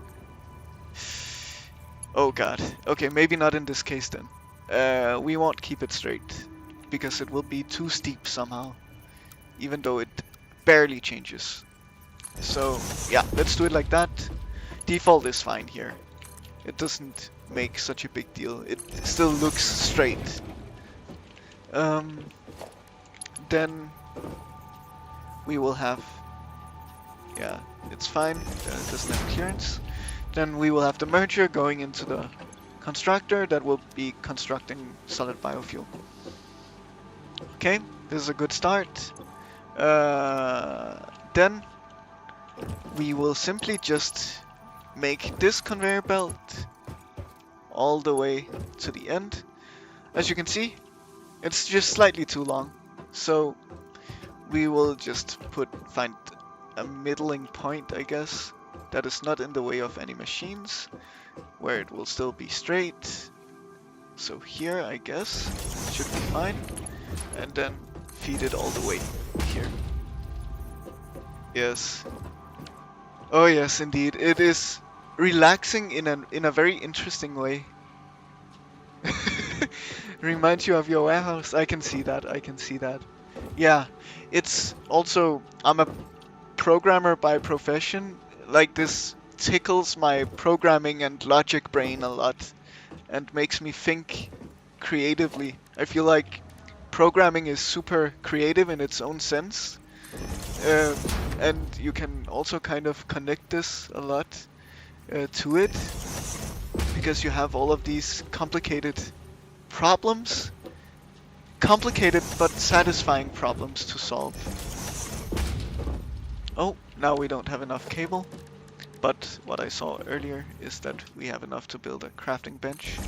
Oh god. Okay, maybe not in this case then. We won't keep it straight because it will be too steep somehow, even though it barely changes. So yeah, let's do it like that. Default is fine here. It doesn't make such a big deal. It still looks straight. Then we will have... Yeah, it's fine. It doesn't have clearance. Then we will have the merger going into the constructor that will be constructing solid biofuel. Okay, this is a good start. Then we will simply just make this conveyor belt all the way to the end. As you can see, it's just slightly too long. So we will just find a middling point, I guess, that is not in the way of any machines, where it will still be straight. So here, I guess, should be fine. And then feed it all the way here. Yes. Oh yes, indeed. It is relaxing in a very interesting way. Reminds you of your warehouse. I can see that. I can see that. Yeah, it's also... I'm a programmer by profession. Like, this tickles my programming and logic brain a lot and makes me think creatively. I feel like programming is super creative in its own sense. And you can also kind of connect this a lot to it, because you have all of these complicated problems complicated but satisfying problems to solve. Oh, now we don't have enough cable, but what I saw earlier is that we have enough to build a crafting bench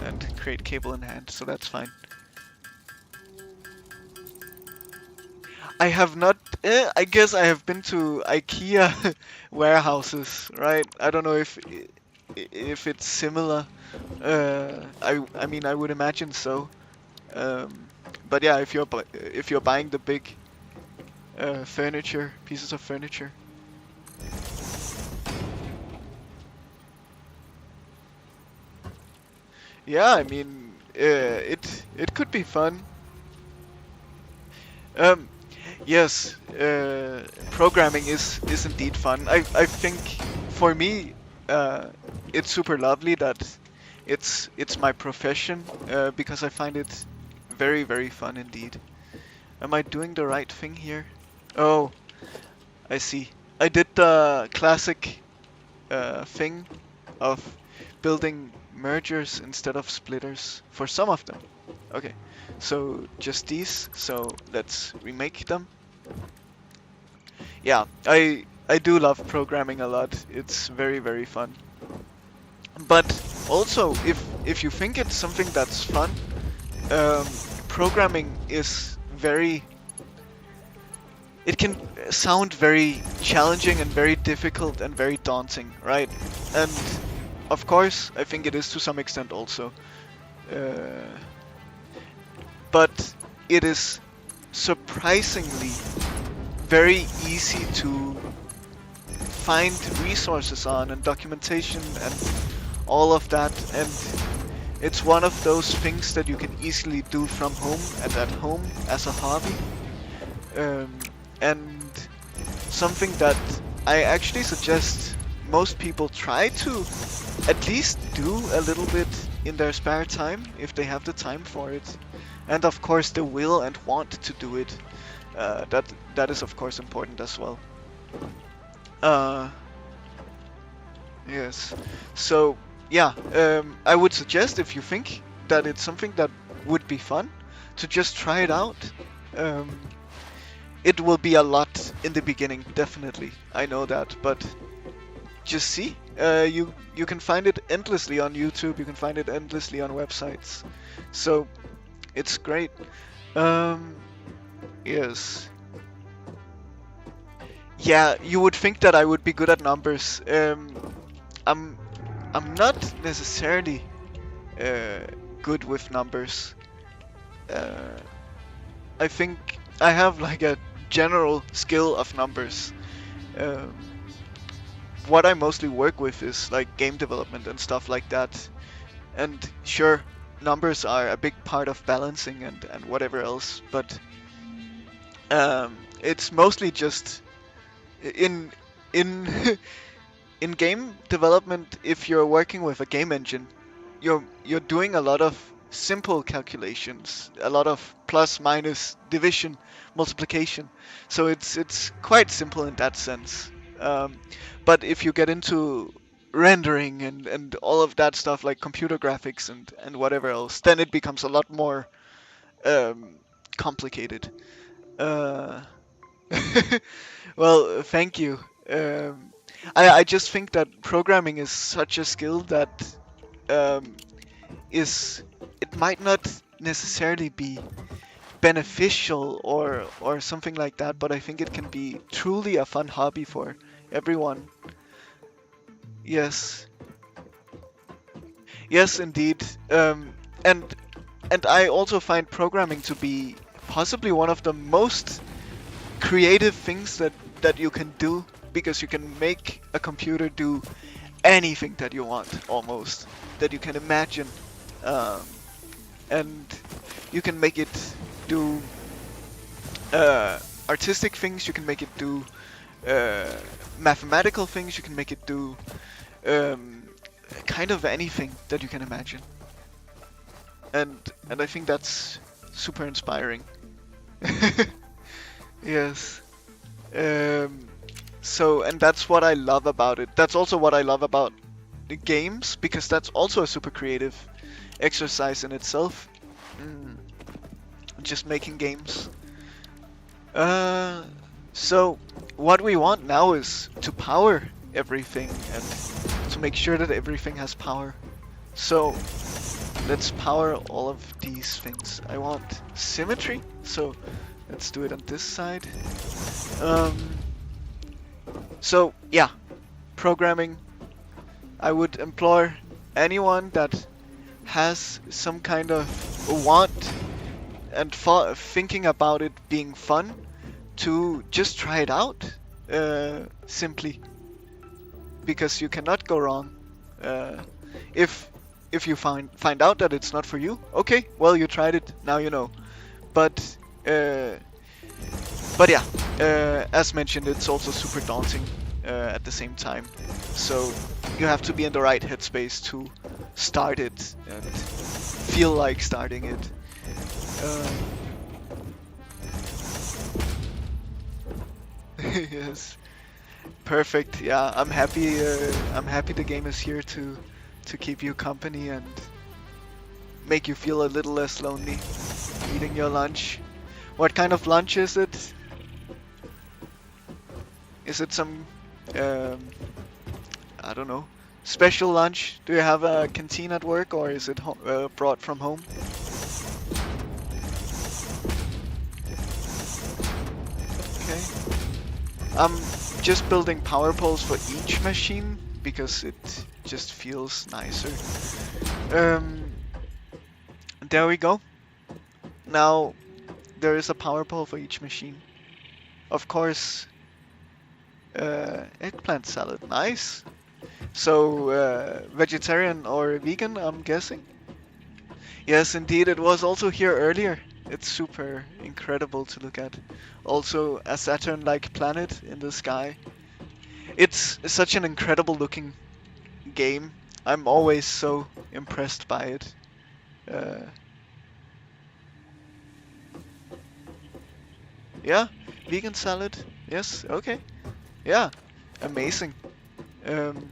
and create cable in hand, so that's fine. I have not. I guess I have been to IKEA warehouses, right? I don't know if it's similar. I mean I would imagine so. Um, but yeah, if you're buying the big furniture, pieces of furniture. Yeah, I mean it could be fun. Um, yes, programming is indeed fun. I think for me it's super lovely that it's my profession because I find it very very fun indeed. Am I doing the right thing here? Oh, I see. I did the classic thing of building mergers instead of splitters for some of them. Okay, so just these. So let's remake them. Yeah, I do love programming a lot. It's very very fun. But also, if you think it's something that's fun, um, programming is very. It can sound very challenging and very difficult and very daunting, right? And of course, I think it is to some extent also. Uh, but it is surprisingly very easy to find resources on and documentation and all of that. And it's one of those things that you can easily do from home and at home as a hobby. And something that I actually suggest most people try to at least do a little bit in their spare time if they have the time for it, and of course the will and want to do it. That is of course important as well. Uh, yes. So yeah, I would suggest if you think that it's something that would be fun to just try it out. Um, It will be a lot in the beginning, definitely. I know that, but just see. You can find it endlessly on YouTube. You can find it endlessly on websites. So it's great. Yes. Yeah, you would think that I would be good at numbers. I'm I'm not necessarily good with numbers. Uh, I think I have like a general skill of numbers. Um, what I mostly work with is like game development and stuff like that. And sure, numbers are a big part of balancing and whatever else, but it's mostly just in in game development. If you're working with a game engine, you're doing a lot of simple calculations, a lot of plus, minus, division, multiplication. So it's quite simple in that sense. But if you get into rendering and all of that stuff like computer graphics and whatever else, then it becomes a lot more um, complicated. Uh, well, thank you. I just think that programming is such a skill that um, is it might not necessarily be beneficial or something like that, but I think it can be truly a fun hobby for everyone. Yes, yes, indeed. And and I also find programming to be possibly one of the most creative things that you can do because you can make a computer do anything that you want almost that you can imagine. Um, and you can make it do artistic things, you can make it do uh, mathematical things, you can make it do um, kind of anything that you can imagine. And I think that's super inspiring. Yes. Um, so, and that's what I love about it. That's also what I love about the games, because that's also a super creative exercise in itself. Mm. just making games. Uh, so what we want now is to power everything and to make sure that everything has power. So let's power all of these things. I want symmetry, so let's do it on this side. Um, so yeah, programming. I would implore anyone that has some kind of want and thinking about it being fun to just try it out, simply because you cannot go wrong. Uh, if you find out that it's not for you, okay, well, you tried it, now you know. But yeah, as mentioned, it's also super daunting at the same time. So you have to be in the right headspace to start it and feel like starting it. Yes, perfect. Yeah, I'm happy. I'm happy the game is here to keep you company and make you feel a little less lonely eating your lunch. What kind of lunch is it? Is it some, um, I don't know, special lunch? Do you have a canteen at work, or is it brought from home? Okay. I'm just building power poles for each machine because it just feels nicer. Um, there we go. Now there is a power pole for each machine. Of course, eggplant salad, nice. So, vegetarian or vegan, I'm guessing? Yes, indeed, it was also here earlier. It's super incredible to look at. Also, a Saturn-like planet in the sky. It's such an incredible looking game. I'm always so impressed by it. Uh, yeah, vegan salad. Yes, okay. Yeah, amazing. Um,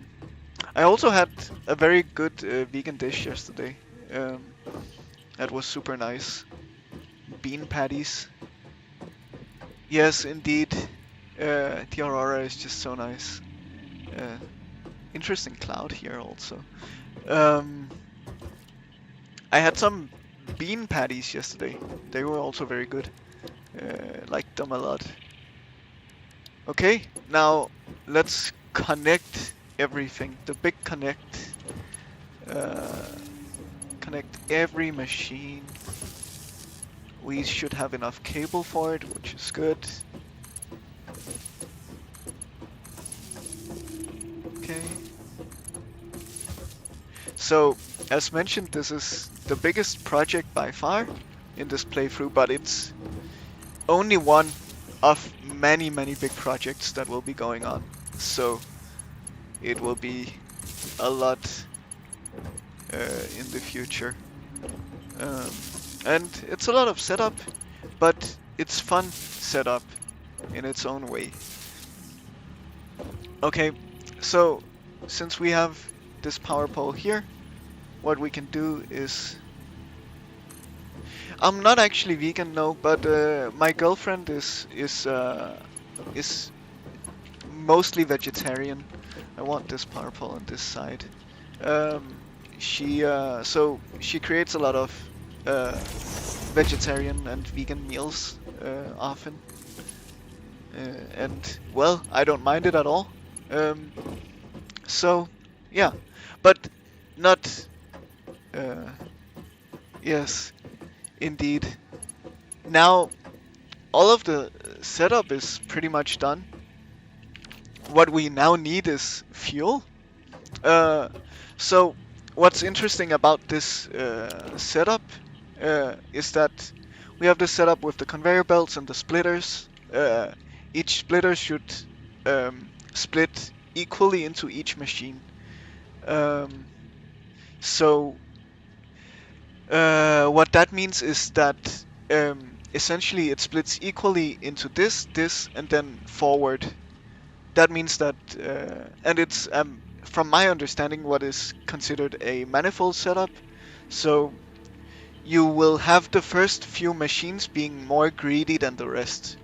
I also had a very good vegan dish yesterday. Um, that was super nice. Bean patties. Yes, indeed. The aurora is just so nice. Uh, interesting cloud here also. Um, I had some bean patties yesterday. They were also very good. Liked them a lot. Okay, now let's connect everything. The big connect. Uh, connect every machine. We should have enough cable for it, which is good. Okay. So, as mentioned, this is the biggest project by far in this playthrough, but it's only one of many, many big projects that will be going on. So, it will be a lot in the future. Um, and it's a lot of setup, but it's fun setup in its own way. Okay, so since we have this power pole here, what we can do is... I'm not actually vegan, no, but my girlfriend is mostly vegetarian. I want this power pole on this side. So she creates a lot of vegetarian and vegan meals often, and well, I don't mind it at all. So yeah, but not. Yes, indeed. Now all of the setup is pretty much done. What we now need is fuel. So what's interesting about this setup is that we have this setup with the conveyor belts and the splitters. Each splitter should split equally into each machine. So what that means is that essentially it splits equally into this, and then forward. That means that, and it's from my understanding, what is considered a manifold setup. So you will have the first few machines being more greedy than the rest,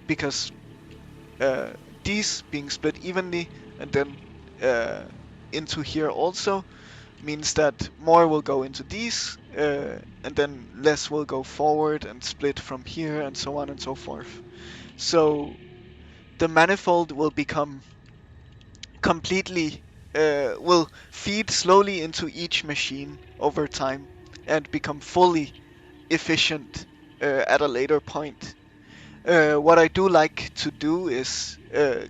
because uh, these being split evenly and then uh, into here also means that more will go into these, and then less will go forward and split from here, and so on and so forth. So the manifold will become completely, will feed slowly into each machine over time and become fully efficient at a later point. What I do like to do is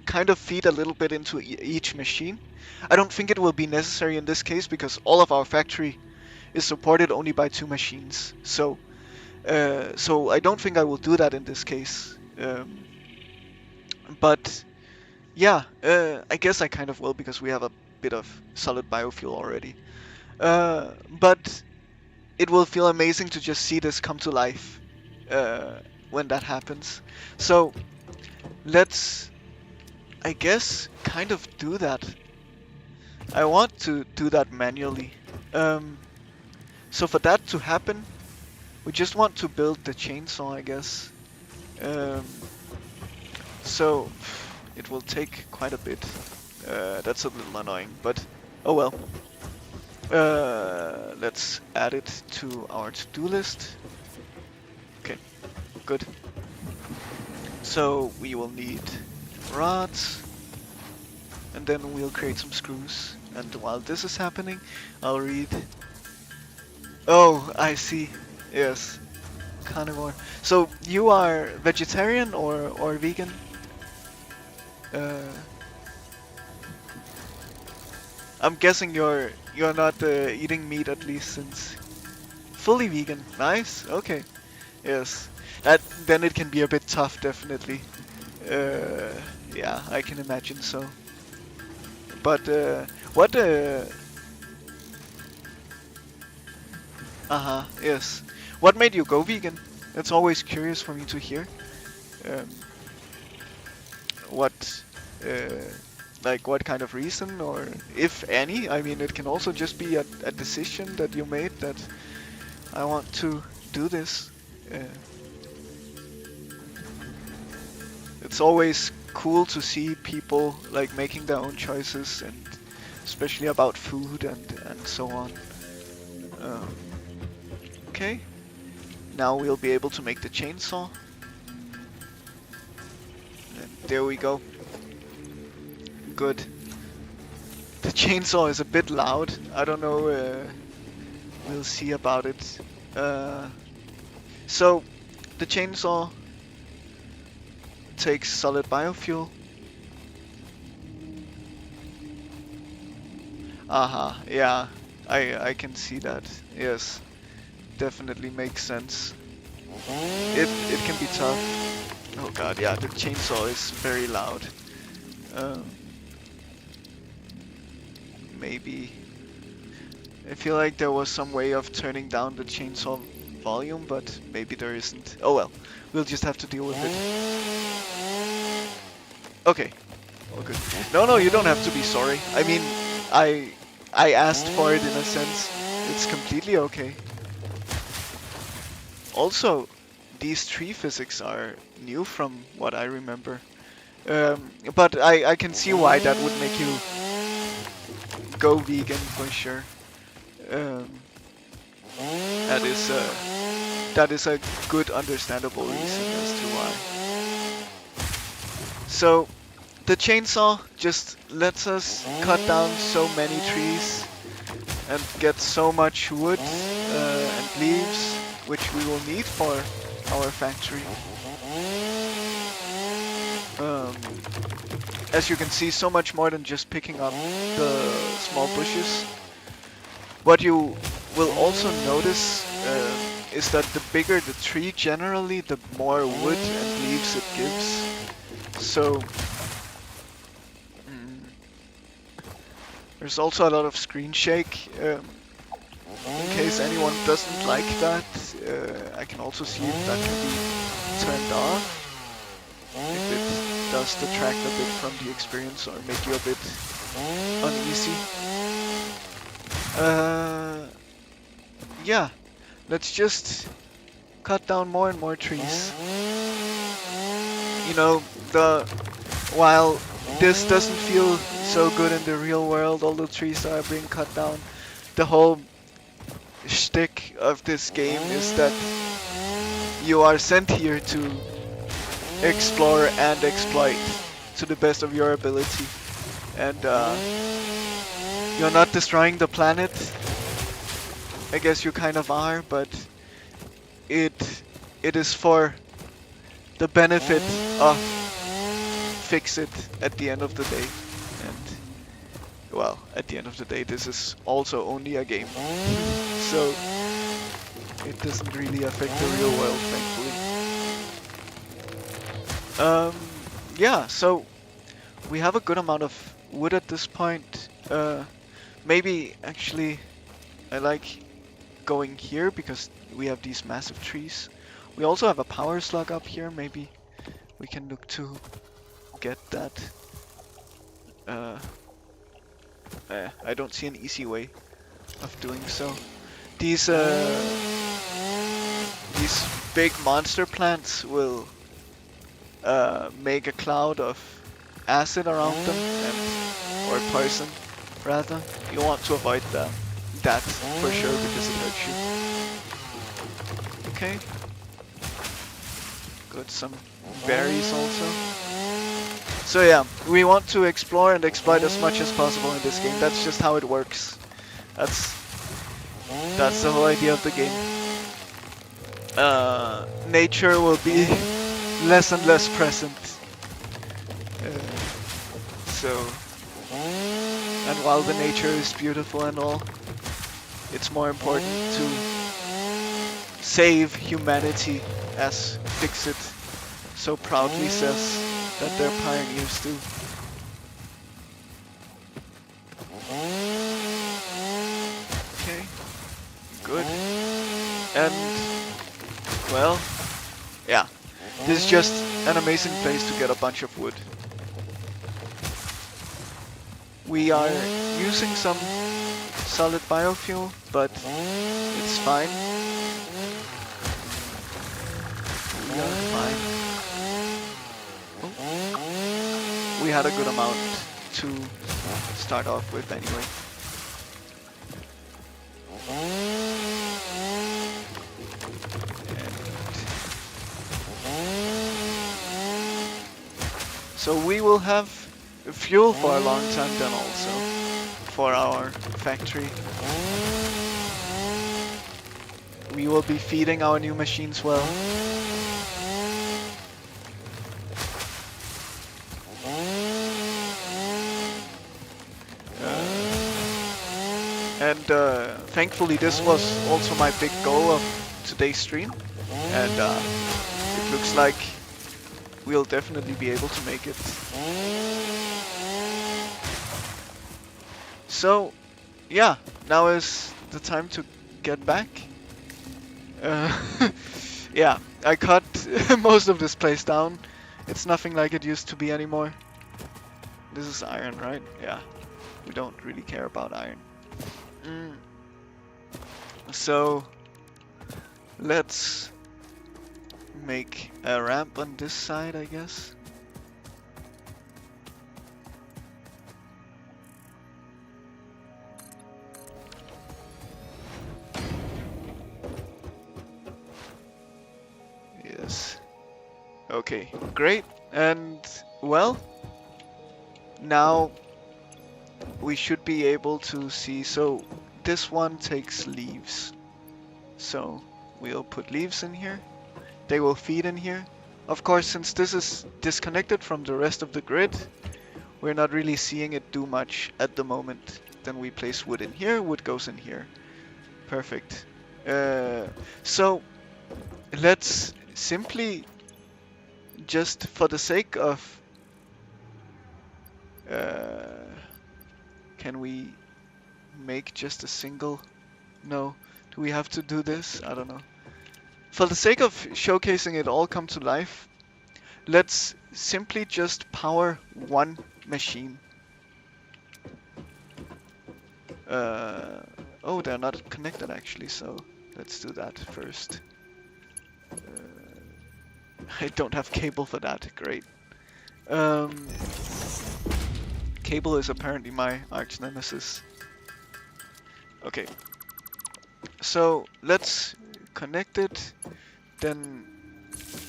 kind of feed a little bit into each machine. I don't think it will be necessary in this case because all of our factory is supported only by 2 machines. So I don't think I will do that in this case. But yeah, I guess I kind of will because we have a bit of solid biofuel already. But it will feel amazing to just see this come to life when that happens. So let's, I guess, kind of do that. I want to do that manually. Um, so for that to happen, we just want to build the chainsaw, I guess. Um, so it will take quite a bit. That's a little annoying, but oh well. Let's add it to our to-do list. Okay, good. So we will need rods, and then we'll create some screws. And while this is happening, I'll read. Oh, I see. Yes, carnivore. So you are vegetarian or vegan? Uh, I'm guessing you're not eating meat at least since fully vegan. Nice. Okay. Yes. That then it can be a bit tough, definitely. Uh, yeah, I can imagine so. But what? Uh-huh. Yes. What made you go vegan? It's always curious for me to hear. Um, what? Uh, like what kind of reason, or if any? I mean, it can also just be a decision that you made that I want to do this. Uh, it's always cool to see people like making their own choices, and especially about food and so on. Um, okay, now we'll be able to make the chainsaw. And there we go. Good. The chainsaw is a bit loud. I don't know. We'll see about it. So the chainsaw takes solid biofuel. Aha, yeah, I can see that. Yes, definitely makes sense. It can be tough. Oh god, yeah, the chainsaw is very loud. Um, maybe I feel like there was some way of turning down the chainsaw volume, but maybe there isn't. Oh well, we'll just have to deal with it. Okay, all good. No, you don't have to be sorry. I mean, I asked for it in a sense. It's completely okay. Also, these tree physics are new from what I remember. But I can see why that would make you go vegan for sure. Um, that is a good understandable reason as to why. So the chainsaw just lets us cut down so many trees and get so much wood and leaves, which we will need for our factory. As you can see, so much more than just picking up the small bushes. What you will also notice is that the bigger the tree generally, the more wood and leaves it gives. So there's also a lot of screen shake. In case anyone doesn't like that, I can also see if that can be turned off. If it does detract a bit from the experience or make you a bit uneasy. Yeah, let's just cut down more and more trees. You know, while this doesn't feel so good in the real world, all the trees are being cut down, the whole shtick of this game is that you are sent here to explore and exploit to the best of your ability. And you're not destroying the planet. I guess you kind of are, but it is for the benefit of fix it at the end of the day. And well, at the end of the day, this is also only a game. So it doesn't really affect the real world, thankfully. Yeah, so we have a good amount of wood at this point. Maybe actually I like going here because we have these massive trees. We also have a power slug up here. Maybe we can look to get that. I don't see an easy way of doing so. These big monster plants will make a cloud of acid around them, or poison rather. You want to avoid that for sure because it hurts you. Okay. Got some berries also. So yeah, we want to explore and exploit as much as possible in this game. That's just how it works. That's the whole idea of the game. Nature will be less and less present. And while the nature is beautiful and all, it's more important to save humanity, as Fixit so proudly says that their pioneers do. Okay, good. And, well, yeah, this is just an amazing place to get a bunch of wood. We are using some solid biofuel, but it's fine. We are fine. Oh. We had a good amount to start off with anyway. So we will have fuel for a long time then also, for our factory. We will be feeding our new machines well. Thankfully this was also my big goal of today's stream, and it looks like we'll definitely be able to make it. So, yeah, now is the time to get back. Yeah, I cut most of this place down. It's nothing like it used to be anymore. This is iron, right? Yeah, we don't really care about iron. So, let's make a ramp on this side, I guess. Yes. Okay, great. And, well, now we should be able to see. So this one takes leaves. So we'll put leaves in here. They will feed in here. Of course, since this is disconnected from the rest of the grid, we're not really seeing it do much at the moment. Then we place wood in here, wood goes in here. Perfect. So let's simply, just for the sake of... can we make just a single... No. Do we have to do this? I don't know. For the sake of showcasing it all come to life, let's simply just power one machine. Oh, they're not connected actually, so let's do that first. I don't have cable for that. Great. Cable is apparently my arch nemesis. Okay. So let's connect it. Then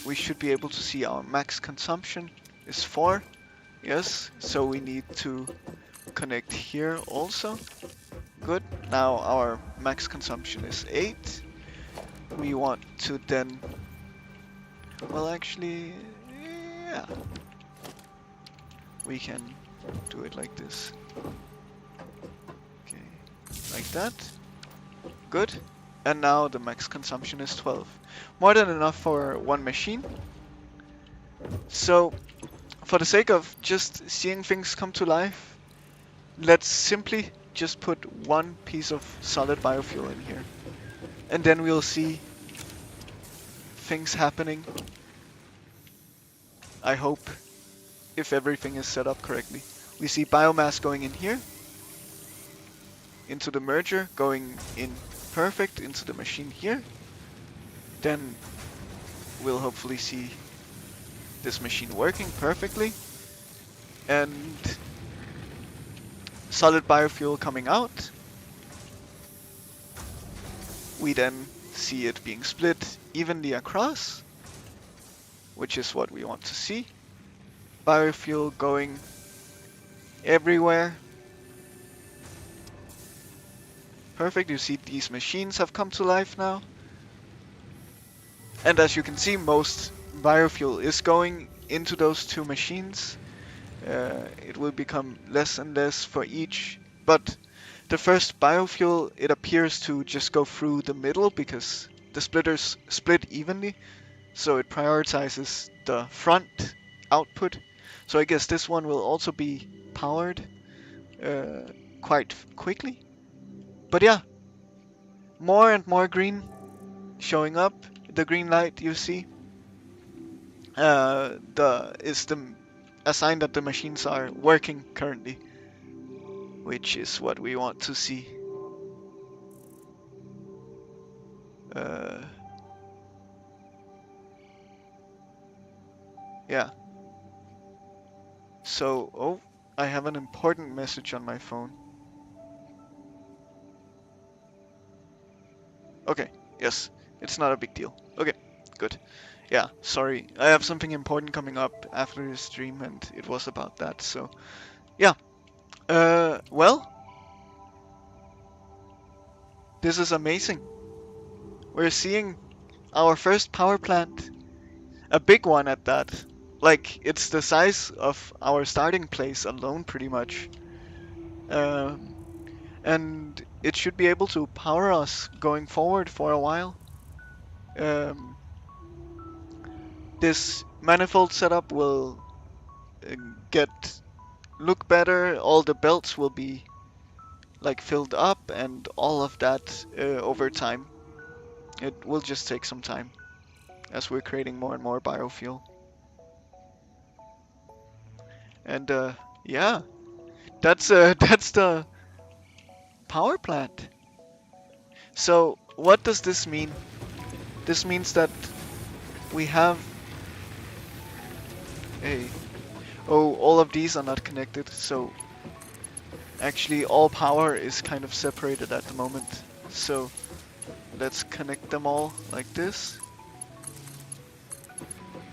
we should be able to see our max consumption is 4. Yes. So we need to connect here also. Good. Now our max consumption is 8. We want to then... Well, actually, yeah. We can do it like this. Okay, like that. Good. And now the max consumption is 12. More than enough for one machine. So, for the sake of just seeing things come to life, let's simply just put one piece of solid biofuel in here. And then we'll see things happening. I hope, if everything is set up correctly. We see biomass going in here, into the merger, going in perfect into the machine here. Then we'll hopefully see this machine working perfectly. And solid biofuel coming out. We then see it being split evenly across, which is what we want to see. Biofuel going everywhere. Perfect, you see these machines have come to life now. And as you can see, most biofuel is going into those two machines. It will become less and less for each. But the first biofuel, it appears to just go through the middle because the splitters split evenly. So it prioritizes the front output. So I guess this one will also be powered quite quickly. But yeah, more and more green showing up. The green light you see is a sign that the machines are working currently, which is what we want to see. Yeah. So, oh, I have an important message on my phone. Okay, yes, it's not a big deal. Okay, good. Yeah, sorry, I have something important coming up after this stream and it was about that, so yeah. Well, this is amazing. We're seeing our first power plant, a big one at that. Like, it's the size of our starting place alone, pretty much. And it should be able to power us going forward for a while. This manifold setup will uh, get look better. All the belts will be like filled up and all of that over time. It will just take some time as we're creating more and more biofuel. And yeah, that's that's the power plant. So what does this mean? This means that we have a... Oh, all of these are not connected, so actually all power is kind of separated at the moment. So let's connect them all like this.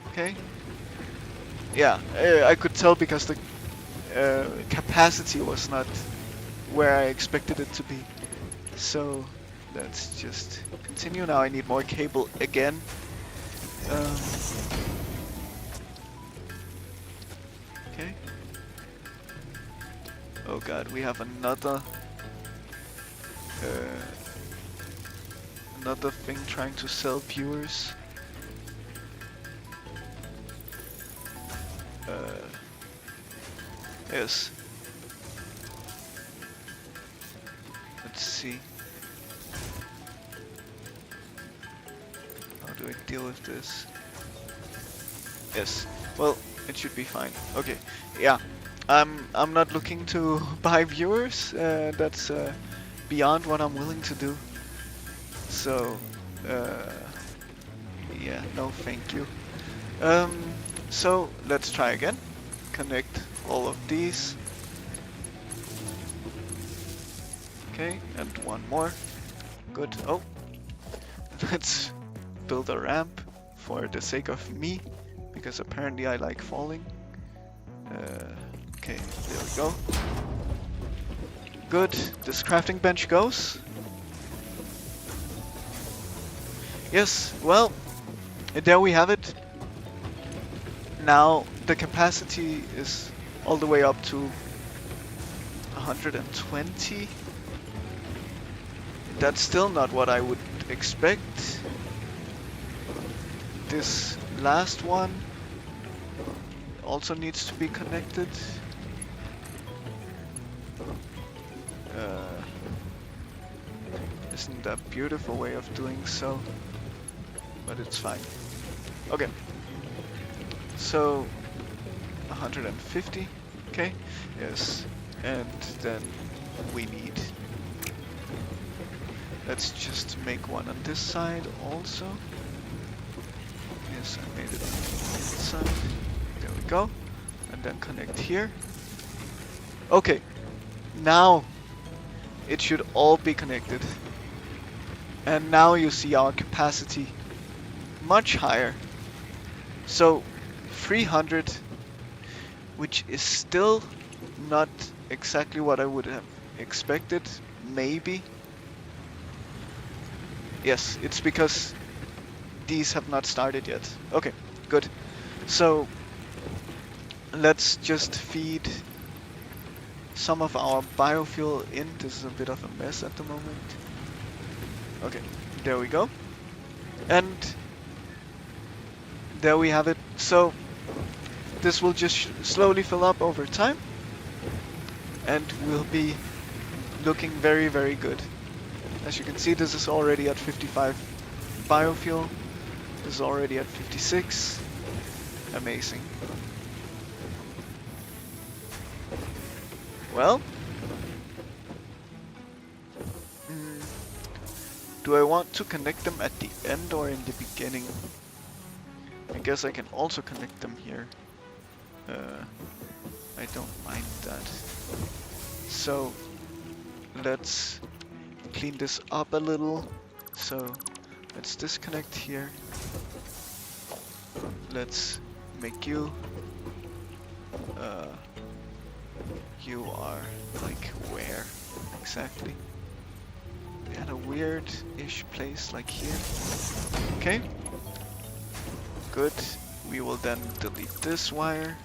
Okay. Yeah, I could tell because the capacity was not where I expected it to be. So let's just continue. Now I need more cable again. Okay. Oh god, we have another thing trying to sell viewers. Yes. Let's see. How do I deal with this? Yes. Well, it should be fine. Okay. Yeah. I'm not looking to buy viewers. That's beyond what I'm willing to do. So, yeah, no thank you. Um, so let's try again. Connect all of these. Okay, and one more. Good. Oh, let's build a ramp for the sake of me, because apparently I like falling. Okay, there we go. Good. This crafting bench goes. Yes, well, there we have it. Now the capacity is all the way up to 120. That's still not what I would expect. This last one also needs to be connected. Isn't that a beautiful way of doing so? But it's fine. Okay. So 150. Okay. Yes. And then we need. Let's just make one on this side also. Yes, I made it on this side. There we go. And then connect here. Okay. Now it should all be connected. And now you see our capacity much higher. So 300, which is still not exactly what I would have expected, maybe. Yes, it's because these have not started yet. Okay, good. So let's just feed some of our biofuel in. This is a bit of a mess at the moment. Okay, there we go. And there we have it. So this will just slowly fill up over time and will be looking very, very good. As you can see, this is already at 55 biofuel. This is already at 56. Amazing. Well, do I want to connect them at the end or in the beginning? I guess I can also connect them here. I don't mind that. So let's clean this up a little. So let's disconnect here. Let's make you. You are like where exactly? At a weird-ish place like here. Okay. Good. We will then delete this wire.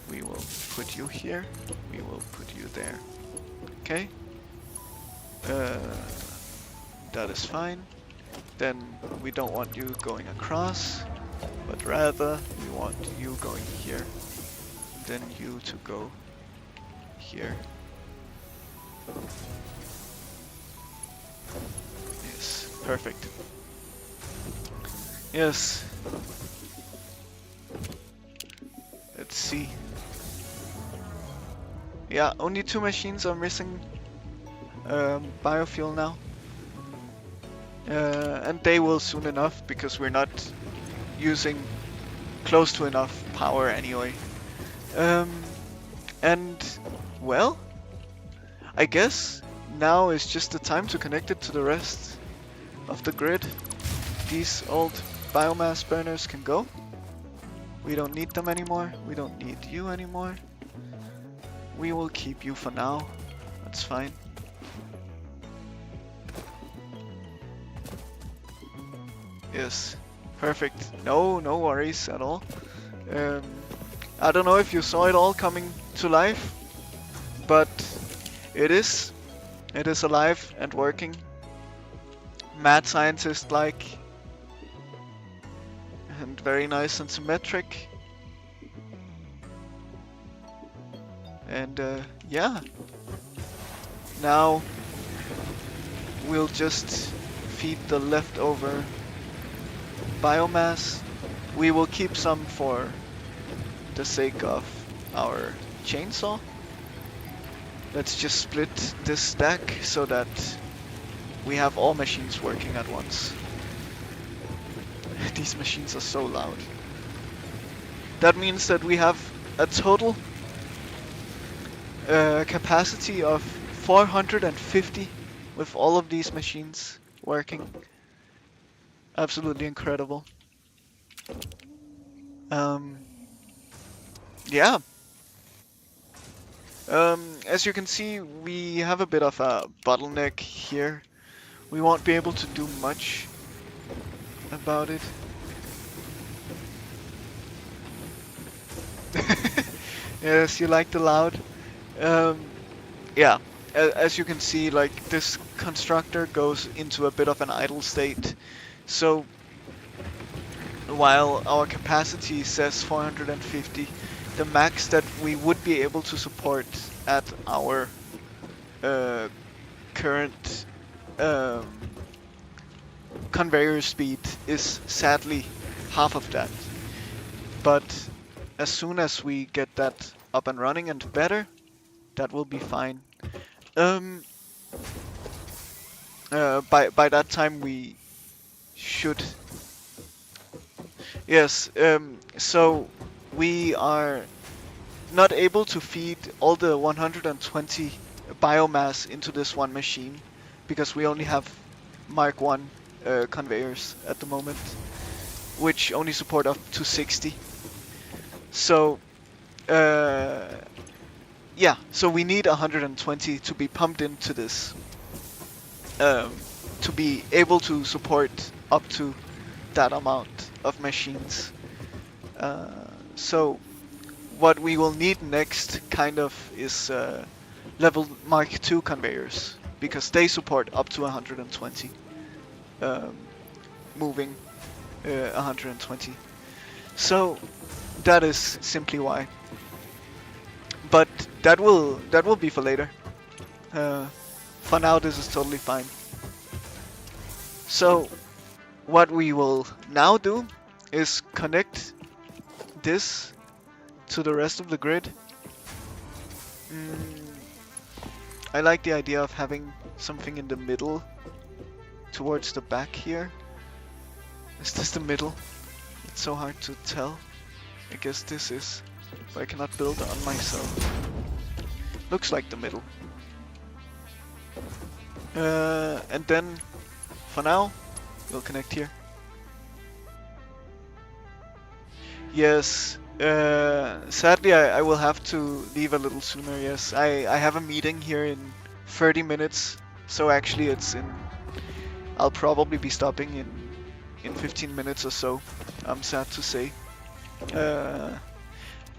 We will put you here. We will put you there. Okay. That is fine. Then we don't want you going across, but rather we want you going here. Then you to go here. Yes, perfect. Yes. Let's see. Yeah, only 2 machines are missing biofuel now. And they will soon enough, because we're not using close to enough power anyway. And, well, I guess now is just the time to connect it to the rest of the grid. These old biomass burners can go. We don't need them anymore. We don't need you anymore. We will keep you for now. That's fine. Yes, perfect. No worries at all. I don't know if you saw it all coming to life, but it is alive and working. Mad scientist like, and very nice and symmetric. And yeah, now we'll just feed the leftover biomass. We will keep some for the sake of our chainsaw. Let's just split this stack so that we have all machines working at once. These machines are so loud. That means that we have a total capacity of 450 with all of these machines working. Absolutely incredible. Um, yeah. As you can see, we have a bit of a bottleneck here. We won't be able to do much about it. Yes, you like the loud. Um, yeah, as you can see, like this constructor goes into a bit of an idle state. So while our capacity says 450, the max that we would be able to support at our current um, conveyor speed is sadly half of that. But as soon as we get that up and running and better, that will be fine. Um, by that time we should. Yes. So we are not able to feed all the 120 biomass into this one machine because we only have Mark 1 conveyors at the moment, which only support up to 60. So yeah, so we need 120 to be pumped into this to be able to support up to that amount of machines. So what we will need next kind of is level Mark II conveyors, because they support up to 120, moving 120. So that is simply why. But that will be for later. For now, this is totally fine. So what we will now do is connect this to the rest of the grid. I like the idea of having something in the middle towards the back here. Is this the middle? It's so hard to tell. I guess this is, but I cannot build on myself. Looks like the middle. And then, for now, we'll connect here. Yes, sadly I will have to leave a little sooner, yes. I have a meeting here in 30 minutes, so actually I'll probably be stopping in 15 minutes or so, I'm sad to say.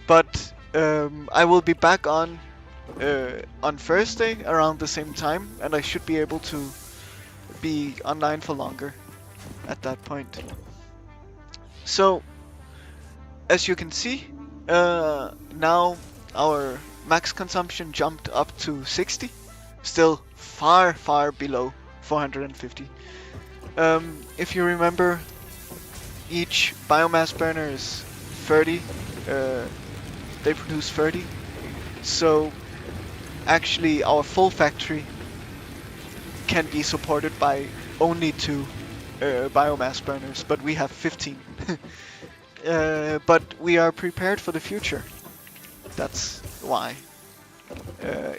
But I will be back on Thursday around the same time, and I should be able to be online for longer at that point. So, as you can see, now our max consumption jumped up to 60, still far, far below 450. If you remember, each biomass burner is 30, they produce 30, so actually our full factory can be supported by only 2 biomass burners, but we have 15. But we are prepared for the future. That's why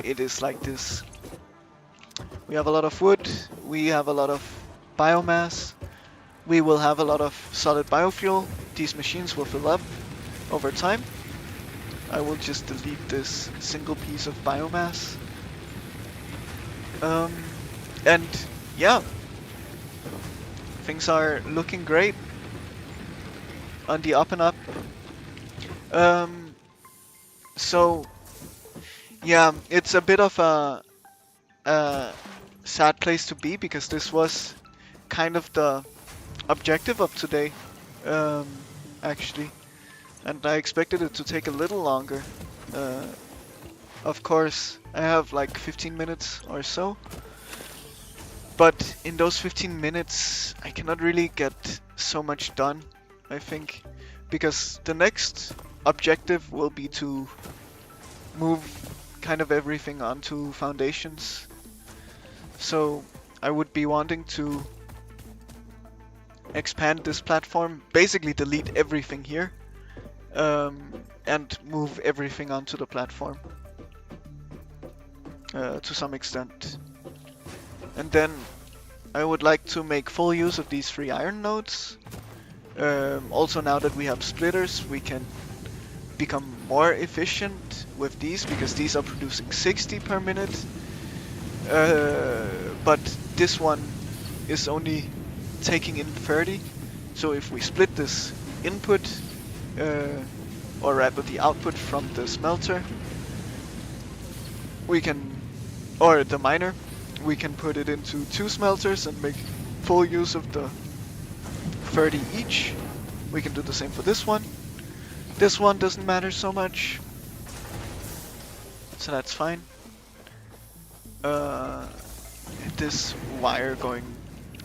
it is like this. We have a lot of wood, we have a lot of biomass, we will have a lot of solid biofuel. These machines will fill up over time. I will just delete this single piece of biomass. And yeah, things are looking great on the up and up. So yeah, it's a bit of a sad place to be, because this was kind of the objective of today, actually, and I expected it to take a little longer. Of course, I have like 15 minutes or so, but in those 15 minutes I cannot really get so much done, I think, because the next objective will be to move kind of everything onto foundations. So I would be wanting to expand this platform, basically delete everything here, and move everything onto the platform to some extent. And then I would like to make full use of these 3 iron nodes. Also, now that we have splitters, we can become more efficient with these, because these are producing 60 per minute. But this one is only taking in 30. So if we split this input, or rather the output from the smelter, we can, or the miner, we can put it into 2 smelters and make full use of the 30 each. We can do the same for this one. This one doesn't matter so much, so that's fine. This wire going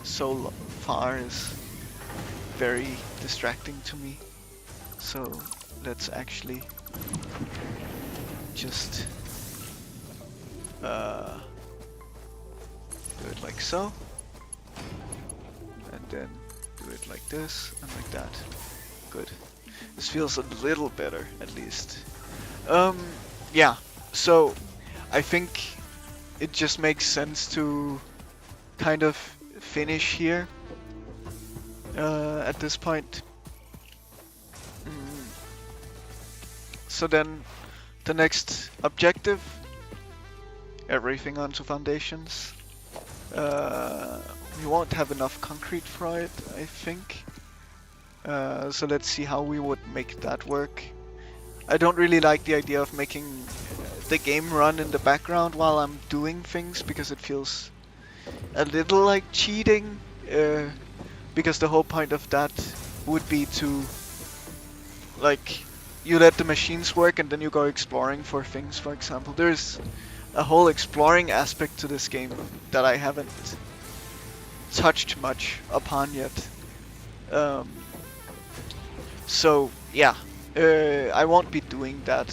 so far is very distracting to me, so let's actually just do it like so, and then do it like this and like that. Good. This feels a little better, at least. Yeah, so I think it just makes sense to kind of finish here at this point. So then the next objective, everything onto foundations. We won't have enough concrete for it, I think. So let's see how we would make that work. I don't really like the idea of making the game run in the background while I'm doing things, because it feels a little like cheating. Because the whole point of that would be to, like, you let the machines work and then you go exploring for things, for example. There's a whole exploring aspect to this game that I haven't touched much upon yet. So yeah, I won't be doing that.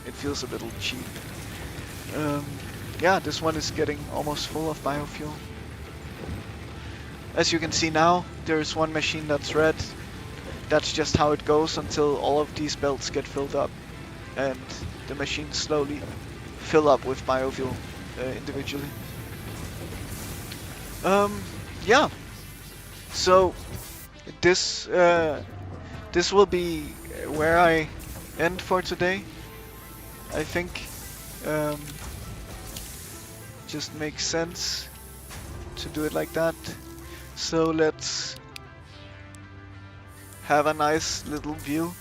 It feels a little cheap. Yeah, this one is getting almost full of biofuel. As you can see now, there's one machine that's red. That's just how it goes until all of these belts get filled up, and the machines slowly fill up with biofuel individually. Yeah. So this this will be where I end for today. I think just makes sense to do it like that. So let's have a nice little view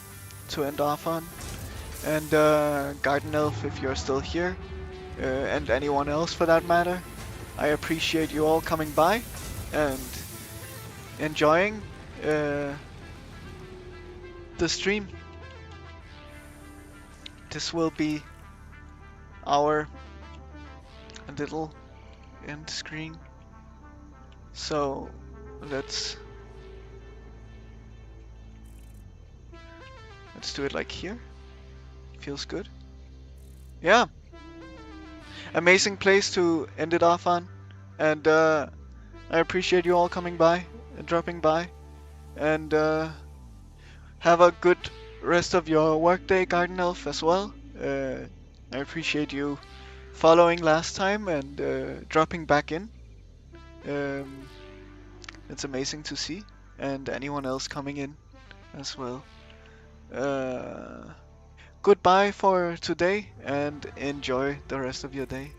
to end off on. And Garden Elf, if you're still here, and anyone else for that matter, I appreciate you all coming by and enjoying the stream. This will be our little end screen. So let's do it like here. Feels good. Yeah. Amazing place to end it off on. And I appreciate you all coming by and dropping by. And have a good rest of your workday, Garden Elf, as well. I appreciate you following last time and dropping back in. It's amazing to see. And anyone else coming in as well. Goodbye for today and enjoy the rest of your day.